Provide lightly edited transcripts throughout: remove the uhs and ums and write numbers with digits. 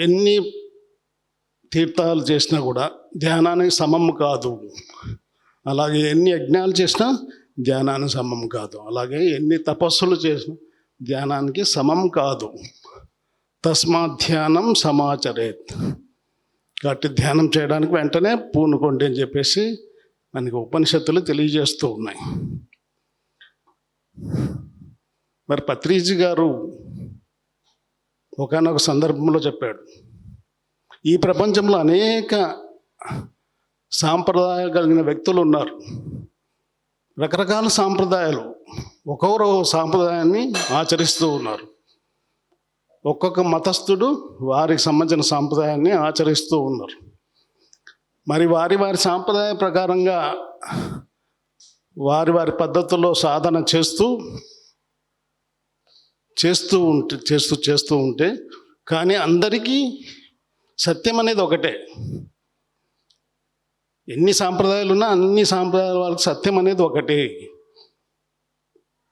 ఎన్ని తీర్థాలు చేసినా కూడా ధ్యానానికి సమం కాదు. అలాగే ఎన్ని యజ్ఞాలు చేసినా ధ్యానానికి సమం కాదు. అలాగే ఎన్ని తపస్సులు చేసినా ధ్యానానికి సమం కాదు. తస్మాత్ ధ్యానం సమాచరేత్. కాబట్టి ధ్యానం చేయడానికి వెంటనే పూనుకోండి అని చెప్పేసి మనకి ఉపనిషత్తులు తెలియజేస్తూ ఉన్నాయి. మరి పత్రిజీ గారు ఒకానొక సందర్భంలో చెప్పాడు, ఈ ప్రపంచంలో అనేక సాంప్రదాయాలు కలిగిన వ్యక్తులు ఉన్నారు. రకరకాల సాంప్రదాయాలు, ఒక్కొక్కరు సాంప్రదాయాన్ని ఆచరిస్తూ ఉన్నారు. ఒక్కొక్క మతస్థుడు వారికి సంబంధించిన సాంప్రదాయాన్ని ఆచరిస్తూ ఉన్నారు. మరి వారి వారి సాంప్రదాయ ప్రకారంగా వారి వారి పద్ధతుల్లో సాధన చేస్తూ ఉంటే కానీ అందరికీ సత్యం అనేది ఒకటే. ఎన్ని సాంప్రదాయాలు ఉన్నా అన్ని సాంప్రదాయాల వాళ్ళకి సత్యం అనేది ఒకటే.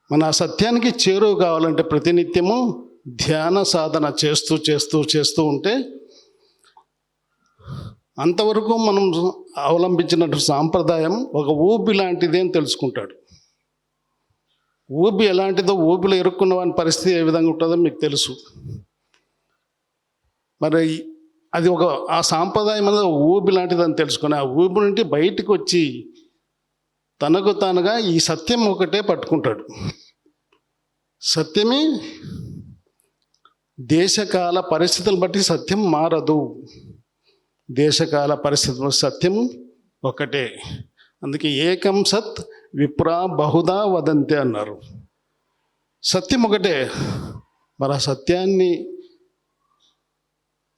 మన ఆ సత్యానికి చేరువ కావాలంటే ప్రతినిత్యము ధ్యాన సాధన చేస్తూ ఉంటే అంతవరకు మనం అవలంబించినట్టు సాంప్రదాయం ఒక ఊబి లాంటిది అని తెలుసుకుంటాడు. ఊబి ఎలాంటిదో, ఊబిలో ఇరుక్కున్న వాని పరిస్థితి ఏ విధంగా ఉంటుందో మీకు తెలుసు. మరి అది ఆ సాంప్రదాయం అనేది ఊబి లాంటిదని తెలుసుకొని ఆ ఊబి నుండి బయటికి వచ్చి తనకు తానుగా ఈ సత్యం ఒకటే పట్టుకుంటాడు. సత్యమే దేశకాల పరిస్థితులను బట్టి సత్యం మారదు. దేశకాల పరిస్థితులు సత్యం ఒకటే. అందుకే ఏకం సత్ విప్రా బహుదా వదంతి అన్నారు. సత్యం ఒకటే. మరి ఆ సత్యాన్ని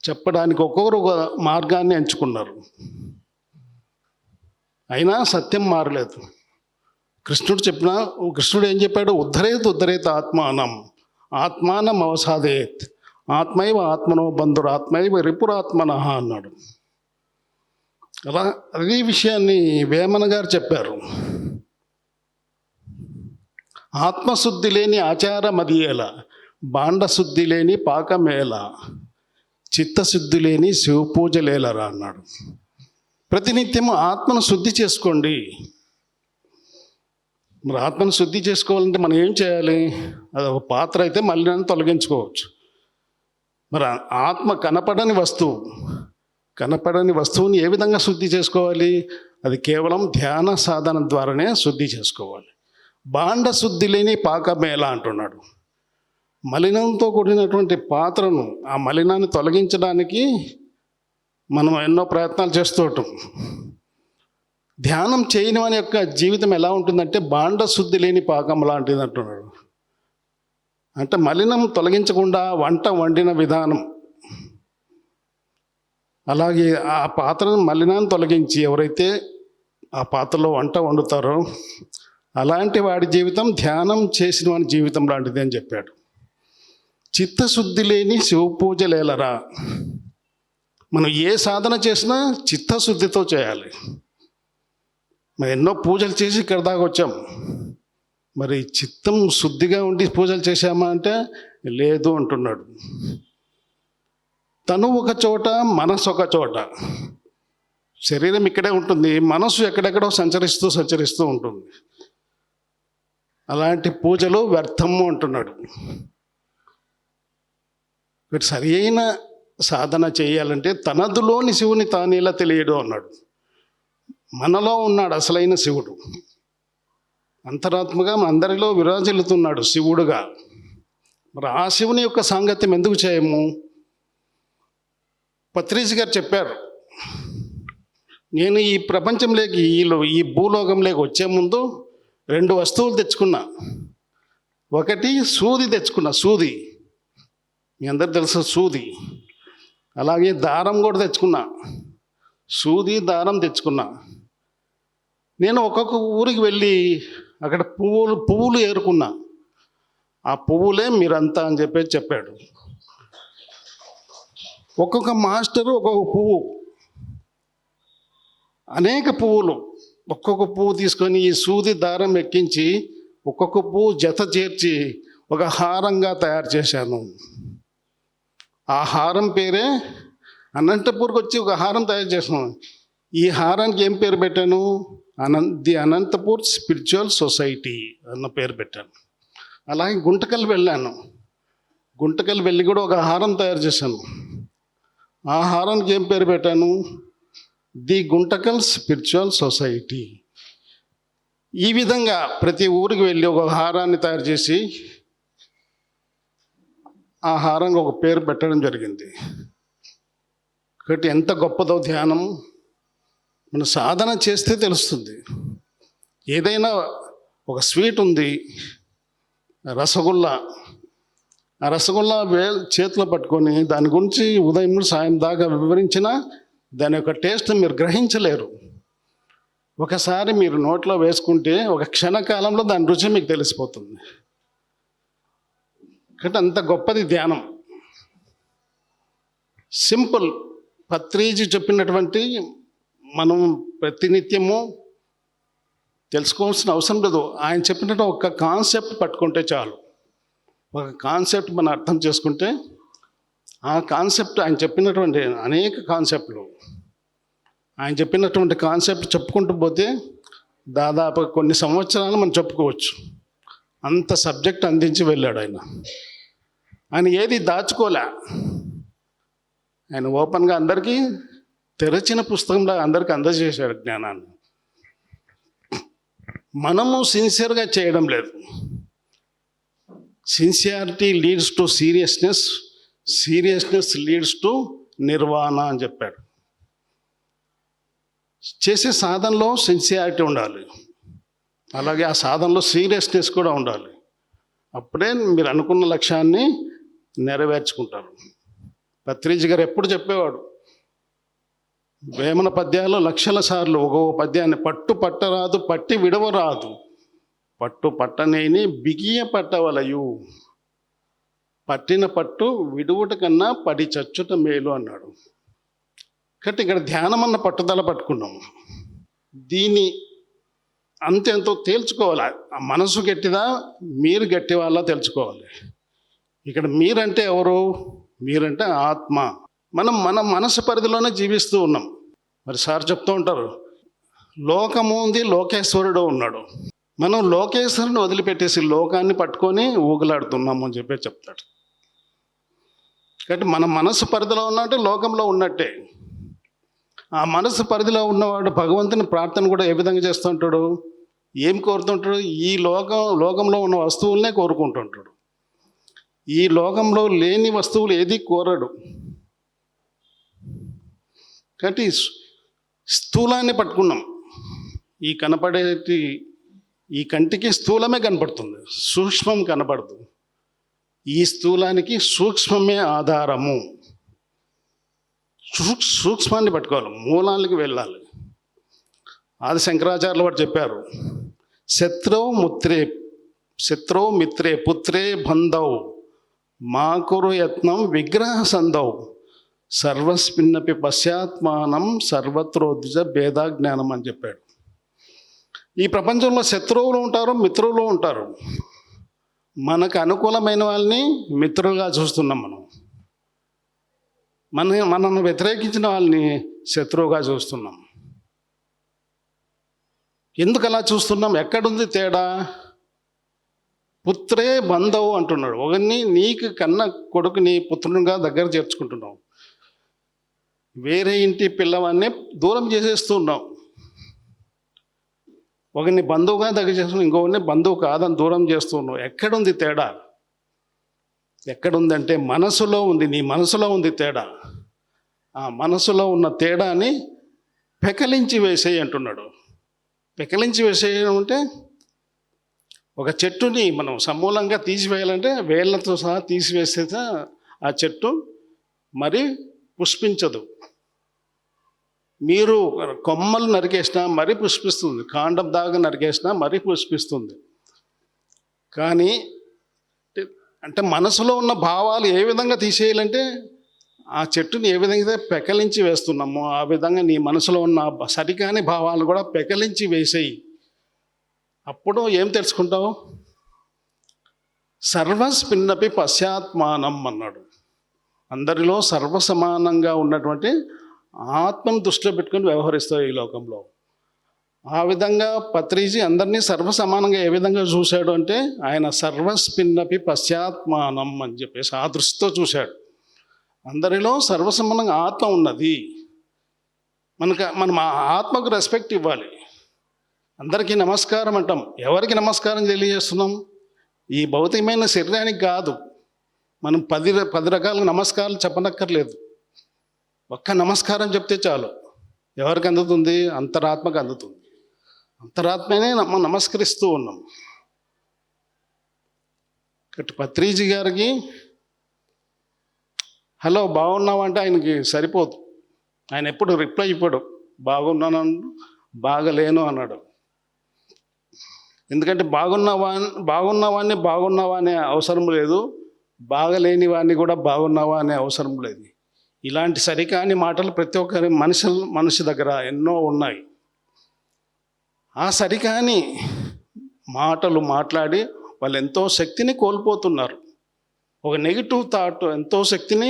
చెప్పడానికి ఒక్కొక్కరు ఒక మార్గాన్ని ఎంచుకున్నారు. అయినా సత్యం మారలేదు. కృష్ణుడు ఏం చెప్పాడు? ఉద్ధరేత్ ఆత్మానం అవసాదేత్ ఆత్మైవ ఆత్మనో బంధురు ఆత్మైవ రిపురాత్మన అన్నాడు. అలా అదే విషయాన్ని వేమన గారు చెప్పారు. ఆత్మశుద్ధి లేని ఆచారమదియేల, బాండశుద్ధి లేని పాకమేల, చిత్తశుద్ధి లేని శివపూజలేలరా అన్నాడు. ప్రతినిత్యము ఆత్మను శుద్ధి చేసుకోండి. మరి ఆత్మను శుద్ధి చేసుకోవాలంటే మనం ఏం చేయాలి? అది ఒక పాత్ర అయితే మలినాన్ని తొలగించుకోవచ్చు. మరి ఆత్మ కనపడని వస్తువుని ఏ విధంగా శుద్ధి చేసుకోవాలి? అది కేవలం ధ్యాన సాధన ద్వారానే శుద్ధి చేసుకోవాలి. బాండ శుద్ధి లేని పాకమేళ అంటున్నాడు. మలినంతో కూడినటువంటి పాత్రను, ఆ మలినాన్ని తొలగించడానికి మనం ఎన్నో ప్రయత్నాలు చేస్తూ ఉంటాం. ధ్యానం చేయని వాని యొక్క జీవితం ఎలా ఉంటుందంటే బాండ శుద్ధి లేని పాకం లాంటిది అంటున్నాడు. అంటే మలినం తొలగించకుండా వంట వండిన విధానం. అలాగే ఆ పాత్రను మలినాన్ని తొలగించి ఎవరైతే ఆ పాత్రలో వంట వండుతారో అలాంటి వాడి జీవితం ధ్యానం చేసిన వాడి జీవితం లాంటిది అని చెప్పాడు. చిత్తశుద్ధి లేని శివపూజలేలరా. మనం ఏ సాధన చేసినా చిత్తశుద్ధితో చేయాలి. మరి ఎన్నో పూజలు చేసి ఇక్కడ దాకా వచ్చాం. మరి చిత్తం శుద్ధిగా ఉండి పూజలు చేశామా అంటే లేదు అంటున్నాడు. తను ఒక చోట, మనసు ఒక చోట. శరీరం ఇక్కడే ఉంటుంది, మనసు ఎక్కడెక్కడో సంచరిస్తూ ఉంటుంది. అలాంటి పూజలు వ్యర్థము అంటున్నాడు. సరి అయిన సాధన చేయాలంటే తనదులోని శివుని తానేలా తెలియడు అన్నాడు. మనలో ఉన్నాడు అసలైన శివుడు. అంతరాత్మగా అందరిలో విరాజిల్లుతున్నాడు శివుడుగా. మరి ఆ శివుని యొక్క సాంగత్యం ఎందుకు చేయము? పత్రిజీ గారు చెప్పారు, నేను ఈ ప్రపంచంలోకి ఈ భూలోకంలోకి వచ్చే ముందు 2 వస్తువులు తెచ్చుకున్నా. ఒకటి సూది తెచ్చుకున్నా, సూది మీ అందరు తెలుసు సూది. అలాగే దారం కూడా తెచ్చుకున్నా, సూది దారం తెచ్చుకున్నా. నేను ఒక్కొక్క ఊరికి వెళ్ళి అక్కడ పువ్వులు ఏరుకున్నా. ఆ పువ్వులే మీరంతా అని చెప్పాడు. ఒక్కొక్క మాస్టరు ఒక్కొక్క పువ్వు, అనేక పువ్వులు, ఒక్కొక్క పువ్వు తీసుకొని ఈ సూది దారం ఎక్కించి ఒక్కొక్క పువ్వు జత చేర్చి ఒక హారంగా తయారు చేశాను. ఆ హారం పేరే అనంతపూర్కి వచ్చి ఒక హారం తయారు చేస్తున్నాం. ఈ హారానికి ఏం పేరు పెట్టాను? ది అనంతపూర్ స్పిరిచువల్ సొసైటీ అన్న పేరు పెట్టాను. అలాగే గుంటకల్ వెళ్ళాను. గుంటకల్ వెళ్ళి కూడా ఒక హారం తయారు చేశాను. ఆ హారానికి ఏం పేరు పెట్టాను? The Guntakal spiritual society. ఈ విధంగా ప్రతి ఊరికి వెళ్ళి ఒక హారాన్ని తయారు చేసి ఆ హారంగా ఒక పేరు పెట్టడం జరిగింది. కాబట్టి ఎంత గొప్పదో ధ్యానం, మన సాధన చేస్తే తెలుస్తుంది. ఏదైనా ఒక స్వీట్ ఉంది, రసగుల్లా. ఆ రసగుల్లా చేతిలో పట్టుకొని దాని గురించి ఉదయం నుండి సాయం దాకా వివరించినా దాని యొక్క టేస్ట్ మీరు గ్రహించలేరు. ఒకసారి మీరు నోట్లో వేసుకుంటే ఒక క్షణకాలంలో దాని రుచి మీకు తెలిసిపోతుంది. కాబట్టి అంత గొప్పది ధ్యానం. సింపుల్. పత్రిజీ చెప్పినటువంటి మనం ప్రతినిత్యము తెలుసుకోవాల్సిన అవసరం లేదు. ఆయన చెప్పినట్టు ఒక కాన్సెప్ట్ పట్టుకుంటే చాలు. ఒక కాన్సెప్ట్ మనం అర్థం చేసుకుంటే ఆ కాన్సెప్ట్, ఆయన చెప్పినటువంటి అనేక కాన్సెప్ట్లు, ఆయన చెప్పినటువంటి కాన్సెప్ట్ చెప్పుకుంటూ పోతే దాదాపు కొన్ని సంవత్సరాలు మనం చెప్పుకోవచ్చు. అంత సబ్జెక్ట్ అందించి వెళ్ళాడు ఆయన. ఆయన ఏది దాచుకోలే. ఆయన ఓపెన్గా అందరికీ తెరచిన పుస్తకంలో అందరికీ అందజేశాడు జ్ఞానాన్ని. మనము సిన్సియర్గా చేయడం లేదు. Sincerity leads to seriousness, seriousness leads to nirvana అని చెప్పాడు. చేసే సాధనలో సిన్సియారిటీ ఉండాలి, అలాగే ఆ సాధనలో సీరియస్నెస్ కూడా ఉండాలి. అప్పుడే మీరు అనుకున్న లక్ష్యాన్ని నెరవేర్చుకుంటారు. పత్రిజీ గారు ఎప్పుడు చెప్పేవాడు, వేమన పద్యాలు లక్షల సార్లు ఒక్కో పద్యాన్ని పట్టు పట్టరాదు పట్టి విడవరాదు, పట్టు పట్టనేని బిగియ పట్టవలయు, పట్టిన పట్టు విడువుట కన్నా పడి చచ్చుట మేలు అన్నాడు. కాబట్టి ఇక్కడ ధ్యానం అన్న పట్టుదల పట్టుకున్నాం. దీన్ని అంతెంతో తేల్చుకోవాలి. ఆ మనసు గట్టిదా, మీరు గట్టి వాళ్ళ తెలుసుకోవాలి. ఇక్కడ మీరంటే ఎవరు? మీరంటే ఆత్మ. మనం మన మనసు పరిధిలోనే జీవిస్తూ ఉన్నాం. మరి సార్ చెప్తూ ఉంటారు, లోకము ఉంది, లోకేశ్వరుడు ఉన్నాడు. మనం లోకేశ్వరుని వదిలిపెట్టేసి లోకాన్ని పట్టుకొని ఊగులాడుతున్నాము అని చెప్తాడు. కాబట్టి మన మనసు పరిధిలో ఉన్నట్టే లోకంలో ఉన్నట్టే. ఆ మనసు పరిధిలో ఉన్నవాడు భగవంతుని ప్రార్థన కూడా ఏ విధంగా చేస్తూ ఉంటాడు? ఏం కోరుతుంటాడు? ఈ లోకంలో ఉన్న వస్తువులనే కోరుకుంటుంటాడు. ఈ లోకంలో లేని వస్తువులు ఏది కోరడు. కాబట్టి స్థూలాన్ని పట్టుకున్నాం. ఈ కనపడేటి ఈ కంటికి స్థూలమే కనపడుతుంది, సూక్ష్మం కనపడదు. ఈ స్థూలానికి సూక్ష్మమే ఆధారము. సూక్ష్మాన్ని పట్టుకోవాలి, మూలానికి వెళ్ళాలి. ఆది శంకరాచార్యులు వారు చెప్పారు, శత్రౌ మిత్రే పుత్రే బంధౌ మాకురు యత్నం విగ్రహ సంధౌ సర్వస్మిన్నపి పశ్చాత్మానం సర్వత్రోద్విజ భేదాజ్ఞానం అని చెప్పాడు. ఈ ప్రపంచంలో శత్రువులు ఉంటారు, మిత్రులు ఉంటారు. మనకు అనుకూలమైన వాళ్ళని మిత్రులుగా చూస్తున్నాం. మనల్ని వ్యతిరేకించిన వాళ్ళని శత్రువుగా చూస్తున్నాం. ఎందుకు అలా చూస్తున్నాం? ఎక్కడుంది తేడా? పుత్రే బంధవు అంటున్నాడు. ఒకరిని నీకు కన్న కొడుకుని పుత్రునిగా దగ్గర చేర్చుకుంటున్నావు. వేరే ఇంటి పిల్లవాడిని దూరం చేసేస్తున్నావు. ఒకరిని బంధువుగా దగ్గర చేస్తున్నావు, ఇంకొకరిని బంధువు కాదని దూరం చేస్తున్నావు. ఎక్కడుంది తేడా? ఎక్కడుందంటే మనసులో ఉంది. నీ మనసులో ఉంది తేడా. ఆ మనసులో ఉన్న తేడాని పెకలించి వేసేయి అంటున్నాడు. పెకలించి వేసేయడం అంటే ఒక చెట్టుని మనం సమూలంగా తీసివేయాలంటే వేళ్ళతో సహా తీసివేస్తే ఆ చెట్టు మరి పుష్పించదు. మీరు కొమ్మలు నరికేసినా మరీ పుష్పిస్తుంది, కాండం దాకా నరికేసినా మరీ పుష్పిస్తుంది. కానీ అంటే మనసులో ఉన్న భావాలు ఏ విధంగా తీసేయాలంటే ఆ చెట్టుని ఏ విధంగా పెకలించి వేస్తున్నామో ఆ విధంగా నీ మనసులో ఉన్న సరికాని భావాలు కూడా పెకలించి వేసేయి. అప్పుడు ఏం తెలుసుకుంటావు? సర్వస్మిన్నపి పశ్చాత్మానం అన్నాడు. అందరిలో సర్వసమానంగా ఉన్నటువంటి ఆత్మను దృష్టిలో పెట్టుకొని వ్యవహరిస్తారు ఈ లోకంలో. ఆ విధంగా పత్రిజీ అందరినీ సర్వసమానంగా ఏ విధంగా చూశాడు అంటే, ఆయన సర్వస్మిన్నపి పశ్చాత్మానం అని చెప్పేసి ఆ దృష్టితో చూశాడు. అందరిలో సర్వసమానంగా ఆత్మ ఉన్నది, మనం ఆ ఆత్మకు రెస్పెక్ట్ ఇవ్వాలి. అందరికీ నమస్కారం అంటాం, ఎవరికి నమస్కారం తెలియజేస్తున్నాం? ఈ భౌతికమైన శరీరానికి కాదు. మనం 10 రకాల నమస్కారాలు చెప్పనక్కర్లేదు, ఒక్క నమస్కారం చెప్తే చాలు. ఎవరికి అందుతుంది? అంతరాత్మకు అందుతుంది. అంతరాత్మనే మనం నమస్కరిస్తూ ఉన్నాం. కాబట్టి పత్రిజీ గారికి హలో బాగున్నావు అంటే ఆయనకి సరిపోదు. ఆయన ఎప్పుడు రిప్లై ఇవ్వడు, బాగున్నాను బాగలేను అన్నాడు. ఎందుకంటే బాగున్నవాడిని బాగున్నావా అనే అవసరం లేదు, బాగలేని వాడిని కూడా బాగున్నావా అనే అవసరం లేదు. ఇలాంటి సరికాని మాటలు ప్రతి ఒక్కరి మనిషి దగ్గర ఎన్నో ఉన్నాయి. ఆ సరికాని మాటలు మాట్లాడి వాళ్ళు ఎంతో శక్తిని కోల్పోతున్నారు. ఒక నెగిటివ్ థాట్ ఎంతో శక్తిని,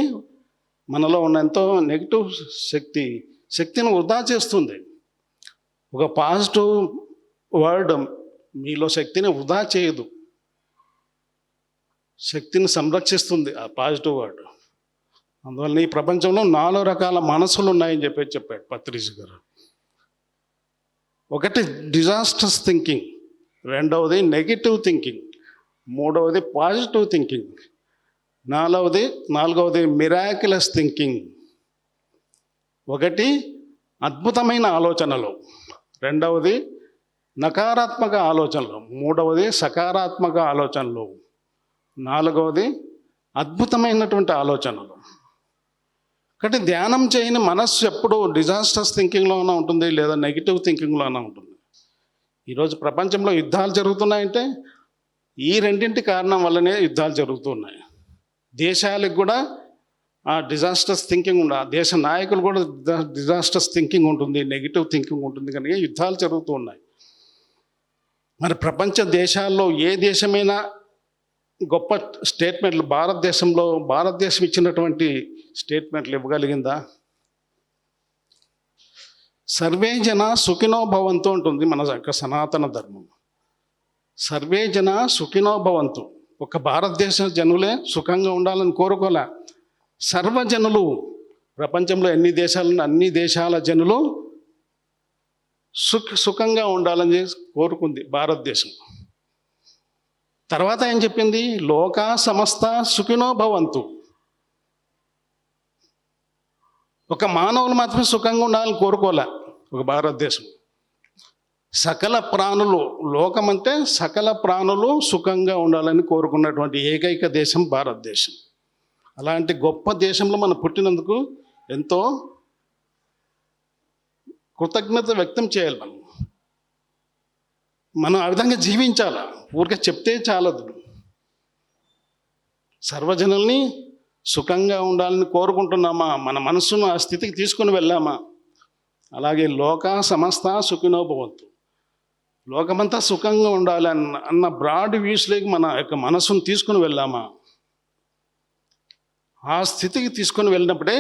మనలో ఉన్న ఎంతో నెగిటివ్ శక్తిని వృధా చేస్తుంది. ఒక పాజిటివ్ వర్డ్ మీలో శక్తిని వృధా చేయదు, శక్తిని సంరక్షిస్తుంది ఆ పాజిటివ్ వర్డ్. అందువల్ల ఈ ప్రపంచంలో 4 రకాల మనసులు ఉన్నాయని చెప్పాడు పత్రిజీ గారు. ఒకటి డిజాస్టర్స్ థింకింగ్, రెండవది నెగిటివ్ థింకింగ్, మూడవది పాజిటివ్ థింకింగ్, నాలుగవది మిరాక్యులస్ థింకింగ్. ఒకటి అద్భుతమైన ఆలోచనలు, రెండవది నకారాత్మక ఆలోచనలు, మూడవది సకారాత్మక ఆలోచనలు, నాలుగవది అద్భుతమైనటువంటి ఆలోచనలు. కాబట్టి ధ్యానం చేయని మనస్సు ఎప్పుడు డిజాస్టర్స్ థింకింగ్లోనే ఉంటుంది, లేదా నెగిటివ్ థింకింగ్లోనే ఉంటుంది. ఈరోజు ప్రపంచంలో యుద్ధాలు జరుగుతున్నాయంటే ఈ రెండింటి కారణం వల్లనే యుద్ధాలు జరుగుతున్నాయి. దేశాలకు కూడా ఆ డిజాస్టర్స్ థింకింగ్ ఉండాలి, దేశ నాయకులు కూడా డిజాస్టర్స్ థింకింగ్ ఉంటుంది, నెగిటివ్ థింకింగ్ ఉంటుంది, కనుక యుద్ధాలు జరుగుతూ ఉన్నాయి. మరి ప్రపంచ దేశాల్లో ఏ దేశమైనా గొప్ప స్టేట్మెంట్లు భారతదేశం ఇచ్చినటువంటి స్టేట్మెంట్లు ఇవ్వగలిగిందా? సర్వే జన సుఖినో భవంతు ఉంటుంది మన యొక్క సనాతన ధర్మం. సర్వే జన సుఖినో భవంతు. ఒక భారతదేశ జనులే సుఖంగా ఉండాలని కోరుకోలే, సర్వజనులు, ప్రపంచంలో అన్ని దేశాల జనులు సుఖంగా ఉండాలని కోరుకుంది భారతదేశం. తర్వాత ఏం చెప్పింది? లోకా సమస్త సుఖినో భవంతు. ఒక మానవులు మాత్రమే సుఖంగా ఉండాలని కోరుకోలే ఒక భారతదేశం. సకల ప్రాణులు, లోకం అంటే సకల ప్రాణులు సుఖంగా ఉండాలని కోరుకున్నటువంటి ఏకైక దేశం భారతదేశం. అలాంటి గొప్ప దేశంలో మనం పుట్టినందుకు ఎంతో కృతజ్ఞత వ్యక్తం చేయాలి. మనం ఆ విధంగా జీవించాలా, ఊరికే చెప్తే చాలదు. సర్వజనుల్ని సుఖంగా ఉండాలని కోరుకుంటున్నామా? మన మనస్సును ఆ స్థితికి తీసుకుని వెళ్ళామా? అలాగే లోకా సమస్త సుఖినో భవంతు, లోకమంతా సుఖంగా ఉండాలి అన్న బ్రాడ్ వ్యూస్లోకి మన యొక్క మనస్సును తీసుకుని వెళ్ళామా? ఆ స్థితికి తీసుకొని వెళ్ళినప్పుడే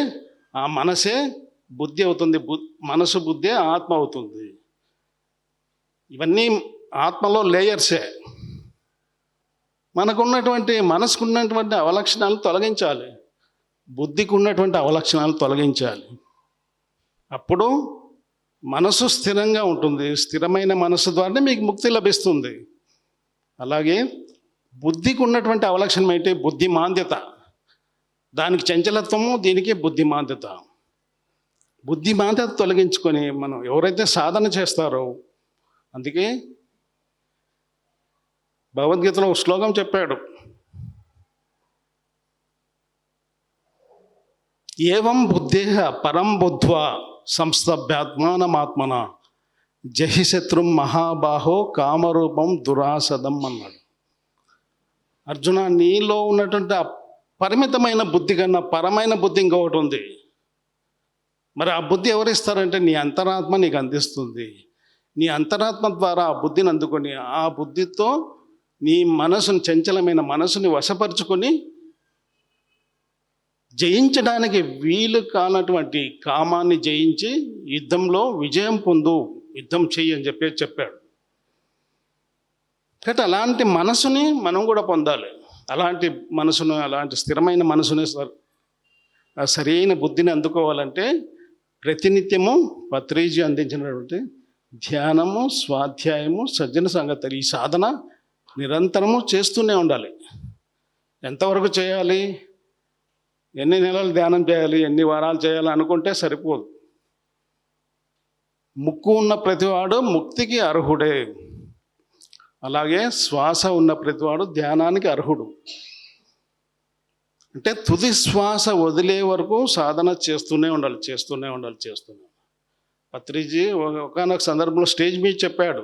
ఆ మనసే బుద్ధి అవుతుంది, మనసు బుద్ధే ఆత్మ అవుతుంది. ఇవన్నీ ఆత్మలో లేయర్సే. మనసుకు ఉన్నటువంటి అవలక్షణాలు తొలగించాలి, బుద్ధికి ఉన్నటువంటి అవలక్షణాలు తొలగించాలి. అప్పుడు మనసు స్థిరంగా ఉంటుంది. స్థిరమైన మనసు ద్వారానే మీకు ముక్తి లభిస్తుంది. అలాగే బుద్ధికి ఉన్నటువంటి అవలక్షణం ఏంటి? బుద్ధిమాంద్యత. దానికి చంచలత్వము, దీనికి బుద్ధిమాంద్యత. బుద్ధిమాంద్యత తొలగించుకొని మనం ఎవరైతే సాధన చేస్తారో, అందుకే భగవద్గీతలో ఒక శ్లోకం చెప్పాడు, ఏవం బుద్ధేహ పరం బుద్ధ్వా సంస్థభ్యాత్మానమాత్మన జహి శత్రుం మహాబాహో కామరూపం దురాసదం అన్నాడు. అర్జున, నీలో ఉన్నటువంటి పరిమితమైన బుద్ధి కన్నా పరమైన బుద్ధి ఇంకొకటి ఉంది. మరి ఆ బుద్ధి ఎవరు ఇస్తారంటే నీ అంతరాత్మ నీకు అందిస్తుంది. నీ అంతరాత్మ ద్వారా ఆ బుద్ధిని అందుకొని ఆ బుద్ధితో నీ మనసుని, చంచలమైన మనసుని వశపరుచుకొని జయించడానికి వీలు కానటువంటి కామాన్ని జయించి యుద్ధంలో విజయం పొందు, యుద్ధం చెయ్యి అని చెప్పాడు. కాబట్టి అలాంటి మనసుని మనం కూడా పొందాలి. అలాంటి మనసును, అలాంటి స్థిరమైన మనసుని, సరైన బుద్ధిని అందుకోవాలంటే ప్రతినిత్యము పత్రిజీ అందించినటువంటి ధ్యానము, స్వాధ్యాయము, సజ్జన సంగతులు, ఈ సాధన నిరంతరము చేస్తూనే ఉండాలి. ఎంతవరకు చేయాలి? ఎన్ని నెలలు ధ్యానం చేయాలి, ఎన్ని వారాలు చేయాలి అనుకుంటే సరిపోదు. ముక్కు ఉన్న ప్రతివాడు ముక్తికి అర్హుడే. అలాగే శ్వాస ఉన్న ప్రతివాడు ధ్యానానికి అర్హుడు. అంటే తుది శ్వాస వదిలే వరకు సాధన చేస్తూనే ఉండాలి. పత్రిజీ ఒకనొక సందర్భంలో స్టేజ్ మీద చెప్పాడు,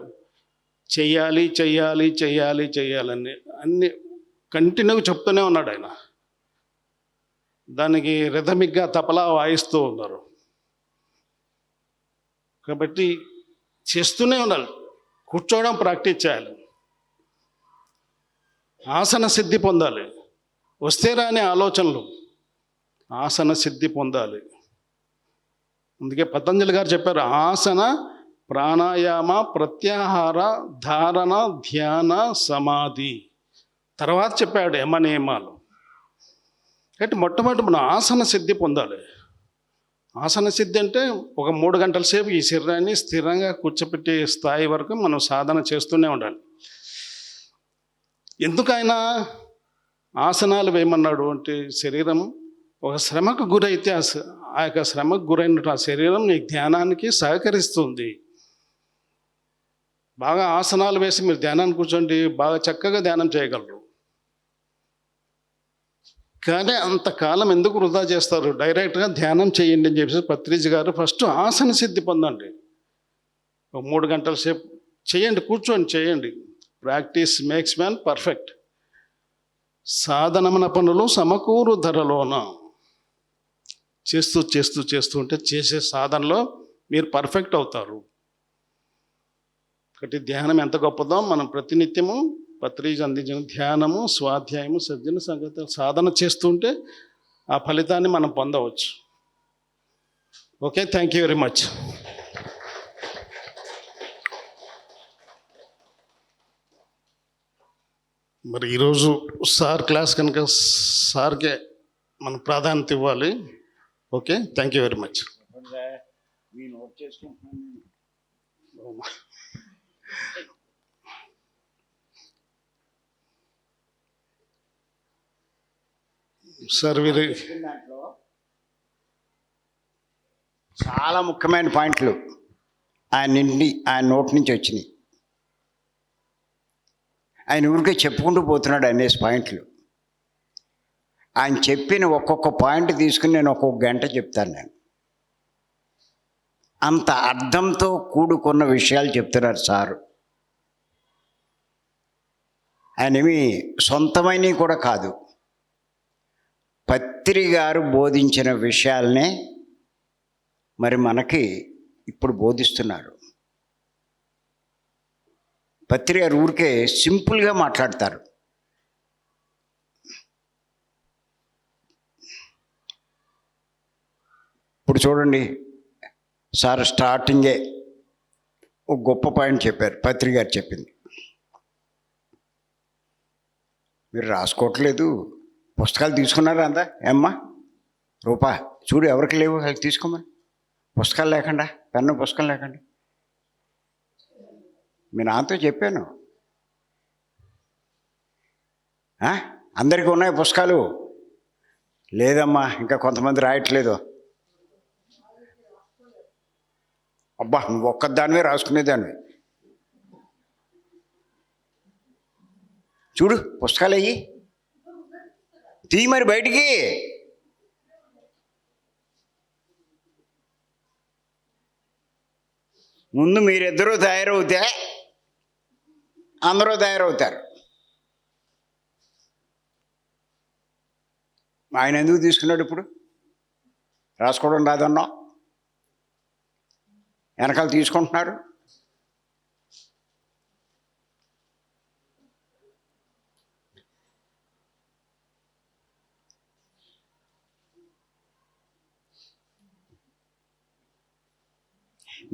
చెయ్యాలని అన్ని కంటిన్యూగా చెప్తూనే ఉన్నాడు ఆయన. దానికి రిథమిక్గా తపలా వాయిస్తూ ఉన్నారు. కాబట్టి చేస్తూనే ఉండాలి. కూర్చోవడం ప్రాక్టీస్ చేయాలి. ఆసన సిద్ధి పొందాలి. వస్తే రాని ఆలోచనలు, ఆసన సిద్ధి పొందాలి. అందుకే పతంజలి గారు చెప్పారు, ఆసన, ప్రాణాయామ, ప్రత్యాహార, ధారణ, ధ్యాన, సమాధి. తర్వాత చెప్పాడు యమనియమాలు. కాబట్టి మొట్టమొదటి మనం ఆసన సిద్ధి పొందాలి. ఆసన సిద్ధి అంటే ఒక 3 గంటల సేపు ఈ శరీరాన్ని స్థిరంగా కూర్చోపెట్టే స్థాయి వరకు మనం సాధన చేస్తూనే ఉండాలి. ఎందుకు ఆయన ఆసనాలు వేయమన్నాడు అంటే, శరీరం ఒక శ్రమకు గురైతే ఆ యొక్క శ్రమకు గురైన ఆ శరీరం నీ ధ్యానానికి సహకరిస్తుంది. బాగా ఆసనాలు వేసి మీరు ధ్యానాన్ని కూర్చోండి, బాగా చక్కగా ధ్యానం చేయగలరు. కానీ అంతకాలం ఎందుకు వృధా చేస్తారు? డైరెక్ట్గా ధ్యానం చేయండి అని చెప్పేసి పత్రిజీ గారు ఫస్ట్ ఆసన సిద్ధి పొందండి. ఒక 3 గంటల సేపు చేయండి, కూర్చోండి, చేయండి. Practice makes man perfect. సాధనమున పనులు సమకూరు ధరలోన. చేస్తూ ఉంటే చేసే సాధనలో మీరు పర్ఫెక్ట్ అవుతారు. కాబట్టి ధ్యానం ఎంత గొప్పదో మనం ప్రతినిత్యము పత్రిజీ అందించిన ధ్యానము, స్వాధ్యాయము, సజ్జన సంగతులు సాధన చేస్తుంటే ఆ ఫలితాన్ని మనం పొందవచ్చు. Okay, thank you very much. మరి ఈరోజు సార్ క్లాస్ కనుక సార్కే మనం ప్రాధాన్యత ఇవ్వాలి. Okay, thank you very much. Sir వీరు చాలా ముఖ్యమైన పాయింట్లు ఆయన నోటి నుంచి వచ్చినాయి. ఆయన ఊరికే చెప్పుకుంటూ పోతున్నాడు అనేసి పాయింట్లు. ఆయన చెప్పిన ఒక్కొక్క పాయింట్ తీసుకుని నేను ఒక్కొక్క గంట చెప్తాను. నేను అంత అర్థంతో కూడుకున్న విషయాలు చెప్తున్నారు సారు. ఆయనేమి సొంతమైనవి కూడా కాదు, పత్రి గారు బోధించిన విషయాలనే మరి మనకి ఇప్పుడు బోధిస్తున్నారు. పత్రి గారు ఊరికే సింపుల్గా మాట్లాడతారు. ఇప్పుడు చూడండి, సార్ స్టార్టింగే ఒక గొప్ప పాయింట్ చెప్పారు. పత్రి గారు చెప్పింది మీరు రాసుకోవట్లేదు, పుస్తకాలు తీసుకున్నారా? అందా ఏమ్మా రూపా చూడు, ఎవరికి లేవు అవి తీసుకోమని. పుస్తకాలు లేకుండా, పెన్ను పుస్తకం లేకుండా. మీ నాతో చెప్పాను, అందరికీ ఉన్నాయి పుస్తకాలు. లేదమ్మా, ఇంకా కొంతమంది రాయట్లేదు. అబ్బా, నువ్వు ఒక్కదానివే రాసుకునేదాన్ని. చూడు పుస్తకాలు అయ్యి తీ మరి బయటికి. ముందు మీరిద్దరూ తయారవుతే అందరూ తయారవుతారు. ఆయన ఎందుకు తీసుకున్నాడు? ఇప్పుడు రాసుకోవడం రాదన్నావు, వెనకాల తీసుకుంటున్నారు.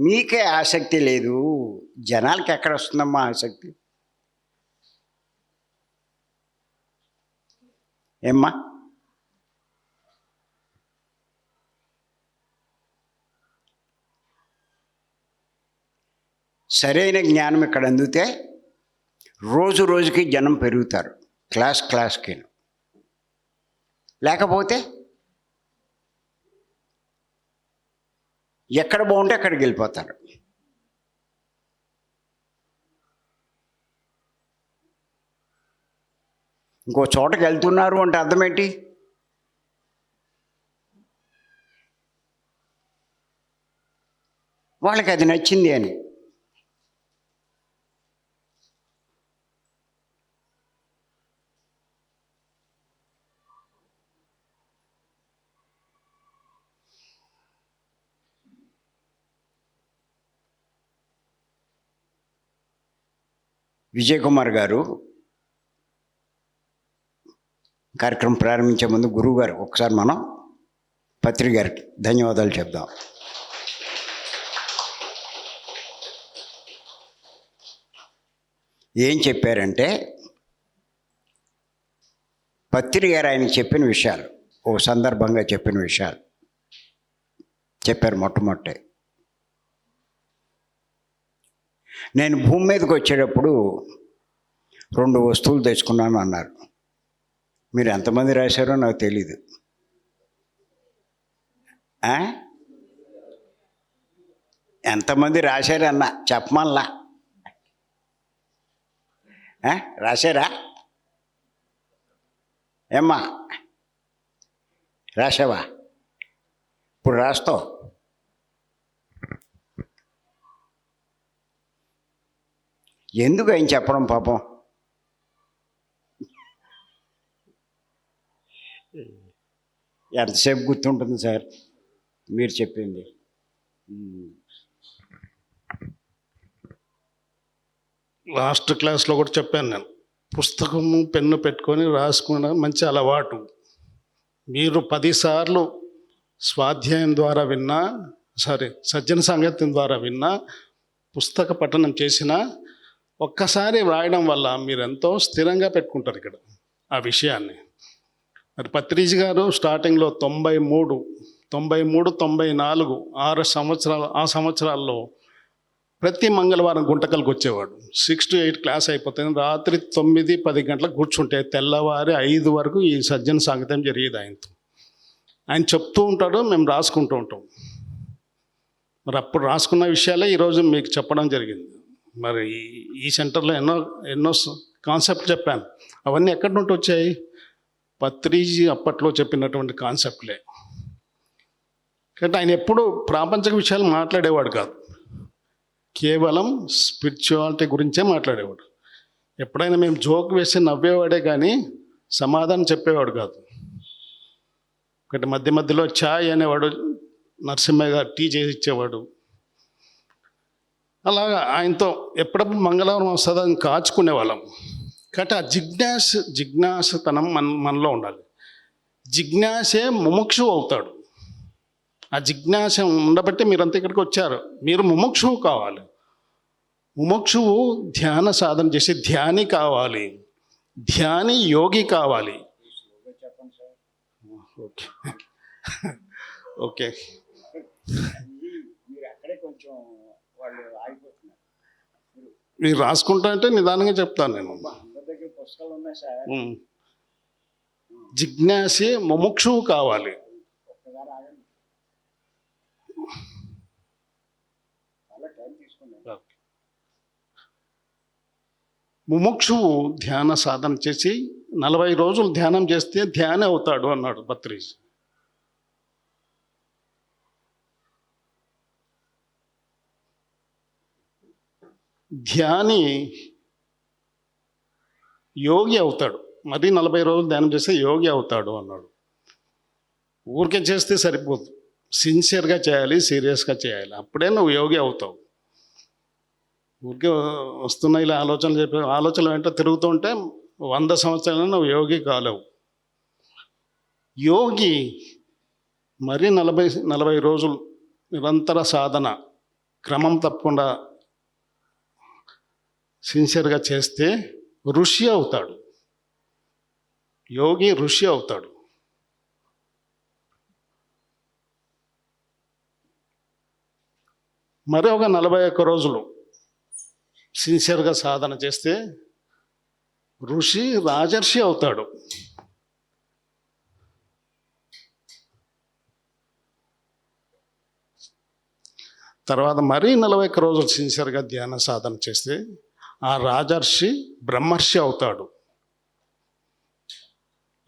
మీకే ఆసక్తి లేదు, జనాలకి ఎక్కడ వస్తుందమ్మా ఆసక్తి? ఏమ్మా? సరైన జ్ఞానం ఇక్కడ అందితే రోజు రోజుకి జనం పెరుగుతారు, క్లాస్కి. లేకపోతే ఎక్కడ బాగుంటే అక్కడికి వెళ్ళిపోతారు. ఇంకో చోటకి వెళ్తున్నారు అంటే అర్థం ఏంటి? వాళ్ళకి అది నచ్చింది అని. విజయ్ కుమార్ గారు కార్యక్రమం ప్రారంభించే ముందు గురువు గారు ఒకసారి మనం పత్రి గారికి ధన్యవాదాలు చెప్దాం. ఏం చెప్పారంటే, పత్రి గారు ఆయన చెప్పిన విషయాలు, ఓ సందర్భంగా చెప్పిన విషయాలు చెప్పారు. మొట్టమొదటి, నేను భూమి మీదకి వచ్చేటప్పుడు 2 వస్తువులు తెచ్చుకున్నాను అన్నారు. మీరు ఎంతమంది రాశారో నాకు తెలీదు. ఎంతమంది రాశారన్నా చెప్పమల్లా. రాశారా? ఏమ్మా రాశావా? ఇప్పుడు రాస్తావు. ఎందుకు ఆయన చెప్పడం పాపం? ఎంతసేపు గుర్తుంటుంది సార్ మీరు చెప్పింది? లాస్ట్ క్లాస్లో కూడా చెప్పాను నేను, పుస్తకము పెన్ను పెట్టుకొని రాసుకున్న మంచి అలవాటు. మీరు 10 సార్లు స్వాధ్యాయం ద్వారా విన్నా, సజ్జన సాంగత్యం ద్వారా విన్నా, పుస్తక పఠనం చేసినా, ఒక్కసారి వ్రాయడం వల్ల మీరు ఎంతో స్థిరంగా పెట్టుకుంటారు ఇక్కడ ఆ విషయాన్ని. మరి పత్రిజీ గారు స్టార్టింగ్లో 93, 94, 6 సంవత్సరాలు, ఆ సంవత్సరాల్లో ప్రతి మంగళవారం గుంటకల్కి వచ్చేవాడు. 6 to 8 క్లాస్ అయిపోతుంది. రాత్రి 9, 10 గంటలకు కూర్చుంటే తెల్లవారి 5 వరకు ఈ సజ్జన సాంగత్యం జరిగేది ఆయనతో. ఆయన చెప్తూ ఉంటాడు, మేము రాసుకుంటూ ఉంటాం. మరి అప్పుడు రాసుకున్న విషయాలే ఈరోజు మీకు చెప్పడం జరిగింది. మరి ఈ సెంటర్లో ఎన్నో కాన్సెప్ట్ చెప్పాను. అవన్నీ ఎక్కడి నుండి వచ్చాయి? పత్రిజీ అప్పట్లో చెప్పినటువంటి కాన్సెప్ట్లే. కాబట్టి ఆయన ఎప్పుడు ప్రాపంచిక విషయాలు మాట్లాడేవాడు కాదు, కేవలం స్పిరిచువాలిటీ గురించే మాట్లాడేవాడు. ఎప్పుడైనా మేము జోక్ వేసి నవ్వేవాడే కానీ సమాధానం చెప్పేవాడు కాదు. ఒకటి మధ్య మధ్యలో ఛాయ్ అనేవాడు, నరసింహయ్య గారు టీ చేసి ఇచ్చేవాడు. అలాగా ఆయనతో ఎప్పుడప్పుడు మంగళవారం వస్తుందని కాచుకునేవాళ్ళం. కాబట్టి ఆ జిజ్ఞాసతనం మనలో ఉండాలి. జిజ్ఞాసే ముముక్షువు అవుతాడు. ఆ జిజ్ఞాస ఉండబట్టి మీరంతా ఇక్కడికి వచ్చారు. మీరు ముముక్షువు కావాలి. ముముక్షువు ధ్యాన సాధన చేసి ధ్యాని కావాలి, ధ్యాని యోగి కావాలి. ఓకే ఓకే, మీరు రాసుకుంటా అంటే నిదానంగా చెప్తాను నేను. జిజ్ఞాసి ముముక్షువు కావాలి. ముముక్షువు ధ్యాన సాధన చేసి 40 రోజులు ధ్యానం చేస్తే ధ్యాని అవుతాడు అన్నాడు పత్రిజీ. ధ్యాని యోగి అవుతాడు. మరి 40 రోజులు ధ్యానం చేస్తే యోగి అవుతాడు అన్నాడు. ఊరికే చేస్తే సరిపోదు, సిన్సియర్గా చేయాలి, సీరియస్గా చేయాలి. అప్పుడే నువ్వు యోగి అవుతావు. ఊరికే వస్తున్న ఇలా ఆలోచనలు వెంట తిరుగుతూ ఉంటే 100 సంవత్సరాలు నువ్వు యోగి కాలేవు. యోగి మరి 40 రోజులు నిరంతర సాధన క్రమం తప్పకుండా సిన్సియర్గా చేస్తే ఋషి అవుతాడు, యోగి ఋషి అవుతాడు. మరి ఒక 41 రోజులు సిన్సియర్గా సాధన చేస్తే ఋషి రాజర్షి అవుతాడు. తర్వాత మరీ 41 రోజులు సిన్సియర్గా ధ్యాన సాధన చేస్తే ఆ రాజర్షి బ్రహ్మర్షి అవుతాడు.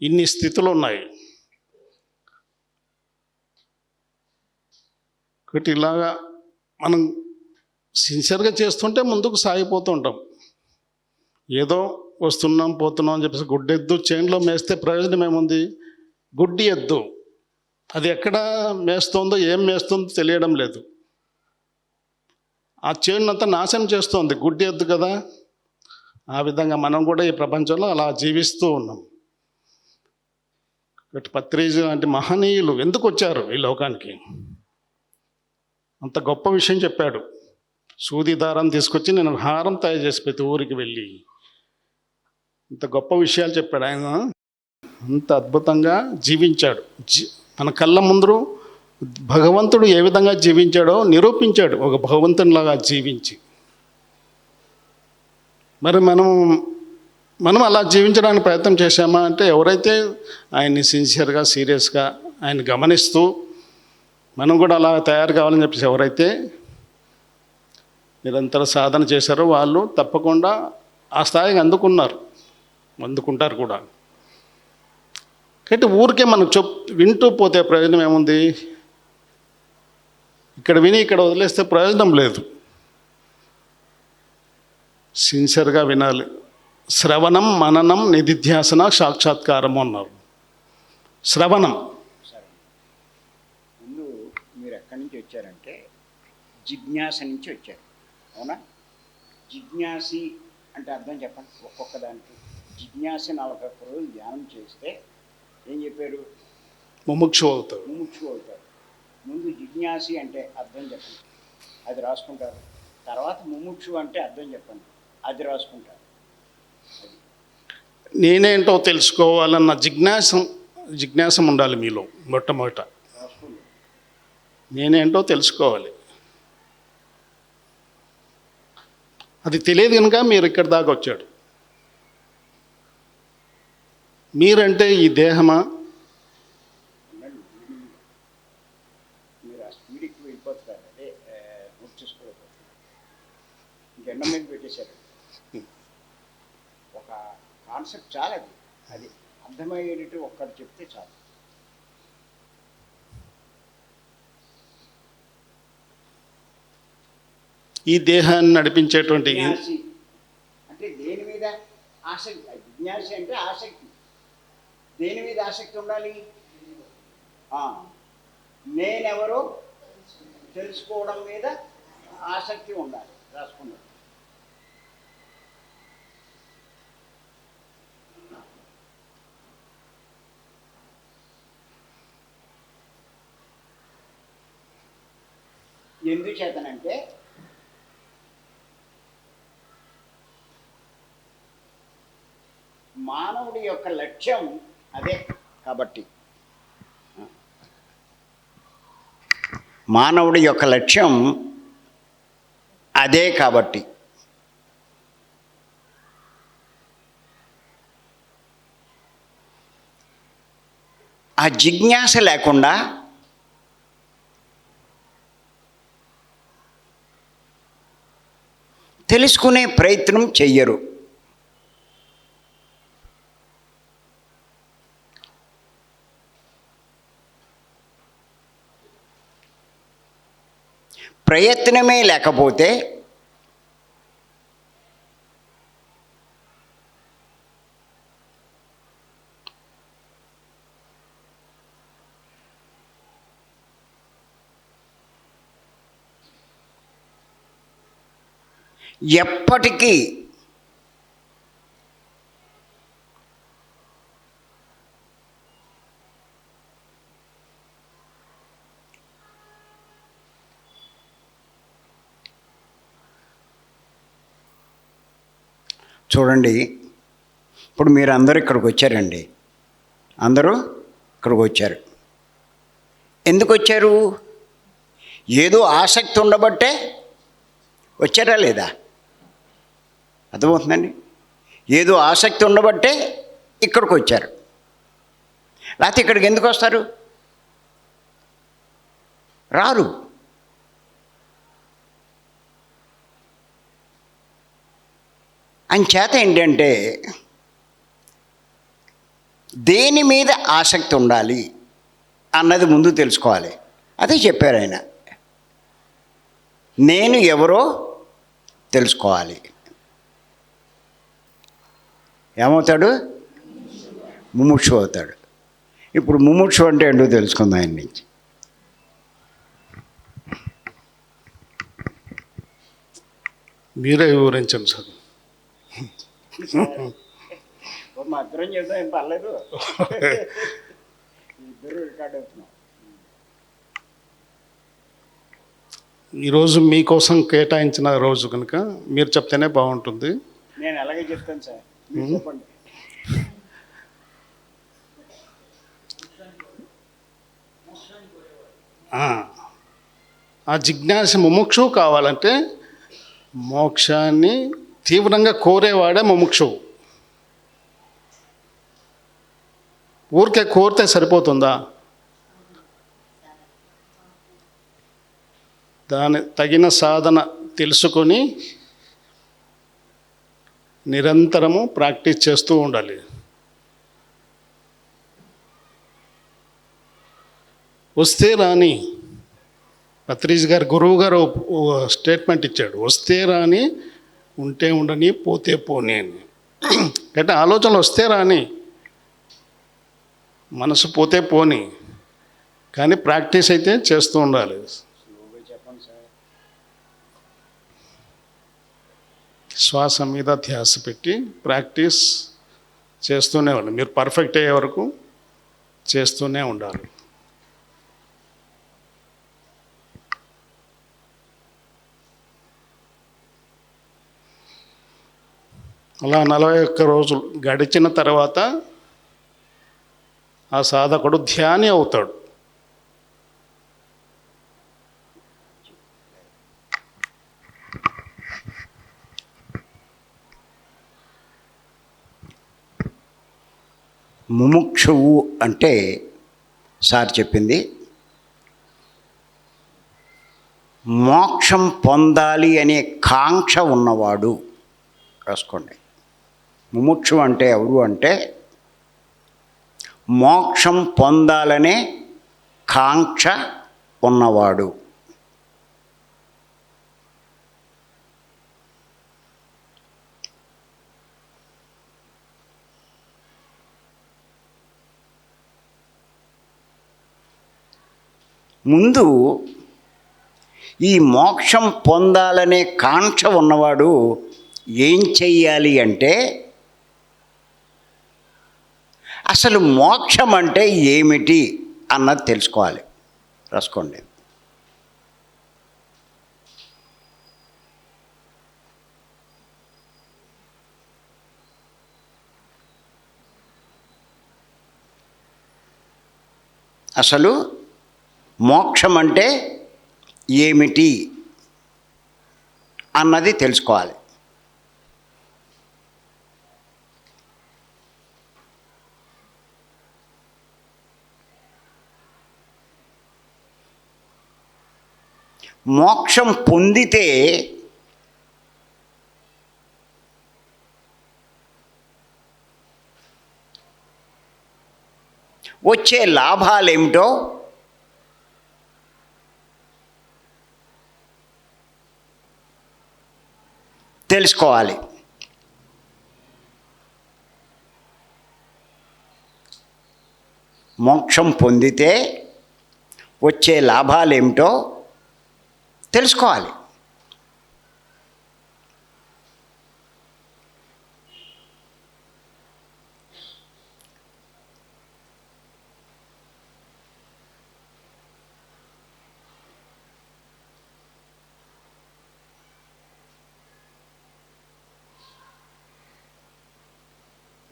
ఇన్ని స్థితులు ఉన్నాయి. ఒకటి ఇలాగా మనం సిన్సియర్గా చేస్తుంటే ముందుకు సాగిపోతూ ఉంటాం. ఏదో వస్తున్నాం పోతున్నాం అని చెప్పేసి గుడ్డెద్దు చేనులో మేస్తే ప్రయోజనం ఏముంది? గుడ్డి ఎద్దు అది ఎక్కడ మేస్తుందో ఏం మేస్తుందో తెలియడం లేదు. ఆ చేనునంతా నాశనం చేస్తోంది, గుడ్డి ఎద్దు కదా. ఆ విధంగా మనం కూడా ఈ ప్రపంచంలో అలా జీవిస్తూ ఉన్నాం. పత్రిజీ లాంటి మహనీయులు ఎందుకు వచ్చారు ఈ లోకానికి? అంత గొప్ప విషయం చెప్పాడు. సూది దారం తీసుకొచ్చి నేను హారం తయారు చేసి ప్రతి ఊరికి వెళ్ళి ఇంత గొప్ప విషయాలు చెప్పాడు. ఆయన అంత అద్భుతంగా జీవించాడు. మన కళ్ళ ముందు భగవంతుడు ఏ విధంగా జీవించాడో నిరూపించాడు, ఒక భగవంతునిలాగా జీవించి. మరి మనం అలా జీవించడానికి ప్రయత్నం చేశామా అంటే, ఎవరైతే ఆయన్ని సిన్సియర్గా సీరియస్గా ఆయన గమనిస్తూ మనం కూడా అలా తయారు కావాలని చెప్పేసి ఎవరైతే నిరంతర సాధన చేశారో వాళ్ళు తప్పకుండా ఆ స్థాయికి అందుకుంటారు కూడా. కాబట్టి ఊరికే మనం వింటూ పోతే ప్రయోజనం ఏముంది? ఇక్కడ విని ఇక్కడ వదిలేస్తే ప్రయోజనం లేదు. సిన్సియర్గా వినాలి. శ్రవణం మననం నిధిధ్యాసన సాక్షాత్కారము అన్నారు. శ్రవణం. ముందు మీరు ఎక్కడి నుంచి వచ్చారంటే జిజ్ఞాస నుంచి వచ్చారు, అవునా? జిజ్ఞాసి అంటే అర్థం చెప్పండి. ఒక్కొక్క దానికి జిజ్ఞాస 41 రోజులు ధ్యానం చేస్తే ఏం చెప్పారు? ముముక్షు అవుతారు. ముందు జిజ్ఞాసి అంటే అర్థం చెప్పండి, అది రాసుకుంటారు. తర్వాత ముముక్షు అంటే అర్థం చెప్పండి, అది రాసుకుంటారు. నేనేంటో తెలుసుకోవాలన్న జిజ్ఞాసం ఉండాలి మీలో. మొట్టమొదట నేనేంటో తెలుసుకోవాలి. అది తెలియదు కనుక మీరు ఇక్కడి దాకా వచ్చాడు. మీరంటే ఈ దేహమా? మీరు ఆ స్పీడ్కి వెళ్ళిపోతున్నారు, అదే నోట్ చేసుకోలేకపోతున్నారు. జెండం మీద పెట్టేశారు. ఒక కాన్సెప్ట్ చాలా అది అర్థమయ్యేటట్టు ఒక్కటి చెప్తే చాలు. ఈ దేహాన్ని నడిపించేటువంటి జిజ్ఞాసి అంటే దేని మీద ఆసక్తి? జిజ్ఞాసి అంటే ఆసక్తి. దేని మీద ఆసక్తి ఉండాలి? నేనెవరో తెలుసుకోవడం మీద ఆసక్తి ఉండాలి. రాసుకున్నాడు. ఎందుచేతనంటే మానవుడి యొక్క లక్ష్యం అదే కాబట్టి, మానవుడి యొక్క లక్ష్యం అదే కాబట్టి ఆ జిజ్ఞాస లేకుండా తెలుసుకునే ప్రయత్నం చెయ్యరు. ప్రయత్నమే లేకపోతే ఎప్పటికీ చూడండి, ఇప్పుడు మీరు అందరూ ఇక్కడికి వచ్చారండి. అందరూ ఇక్కడికి వచ్చారు. ఎందుకు వచ్చారు? ఏదో ఆసక్తి ఉండబట్టే వచ్చారా లేదా? అర్థమవుతుందండి? ఏదో ఆసక్తి ఉండబట్టే ఇక్కడికి వచ్చారు. లేకపోతే ఇక్కడికి ఎందుకు వస్తారు? రారు. అంచేత ఏంటంటే దేని మీద ఆసక్తి ఉండాలి అన్నది ముందు తెలుసుకోవాలి. అదే చెప్పారు ఆయన. నేను ఎవరో తెలుసుకోవాలి. ఏమవుతాడు? ముముక్షు అవుతాడు. ఇప్పుడు ముముక్షు అంటే ఏంటో తెలుసుకుందాం ఆయన నుంచి. మీరే వివరించండి సార్. మా ఇద్దరం చేద్దాం, ఏం పర్లేదు. ఇద్దరు రికార్డ్ అవుతున్నాం. ఈరోజు మీకోసం కేటాయించిన రోజు కనుక మీరు చెప్తేనే బాగుంటుంది. నేను అలాగే చెప్తాను సార్, మీరు చెప్పండి. ఆ జిజ్ఞాస ముముక్షువు కావాలంటే మోక్షాన్ని తీవ్రంగా కోరేవాడే ముముక్షువు. ఊరికే కోరితే సరిపోతుందా? దాని తగిన సాధన తెలుసుకొని నిరంతరము ప్రాక్టీస్ చేస్తూ ఉండాలి. వస్తే రాని, పత్రిజ్ గారు గురువు గారు స్టేట్మెంట్ ఇచ్చాడు, వస్తే రాని, ఉంటే ఉండని, పోతే పోనీ అని. అంటే ఆలోచనలు వస్తే రాని, మనసు పోతే పోని, కానీ ప్రాక్టీస్ అయితే చేస్తూ ఉండాలి. చెప్పండి సార్. శ్వాస మీద ధ్యాస పెట్టి ప్రాక్టీస్ చేస్తూనే ఉండాలి. మీరు పర్ఫెక్ట్ అయ్యే వరకు చేస్తూనే ఉండాలి. అలా 41 రోజులు గడిచిన తర్వాత ఆ సాధకుడు ధ్యాని అవుతాడు. ముముక్షువు అంటే సార్ చెప్పింది మోక్షం పొందాలి అనే కాంక్ష ఉన్నవాడు. రాసుకోండి. ముముక్షు అంటే ఎవరు అంటే మోక్షం పొందాలనే కాంక్ష ఉన్నవాడు. ముందు ఈ మోక్షం పొందాలనే కాంక్ష ఉన్నవాడు ఏం చెయ్యాలి అంటే అసలు మోక్షం అంటే ఏమిటి అన్నది తెలుసుకోవాలి. రాసుకోండి. అసలు మోక్షం అంటే ఏమిటి అన్నది తెలుసుకోవాలి. మోక్షం పొందితే వచ్చే లాభాలేమిటో తెలుసుకోవాలి. మోక్షం పొందితే వచ్చే లాభాలేమిటో తెలుసుకోవాలి.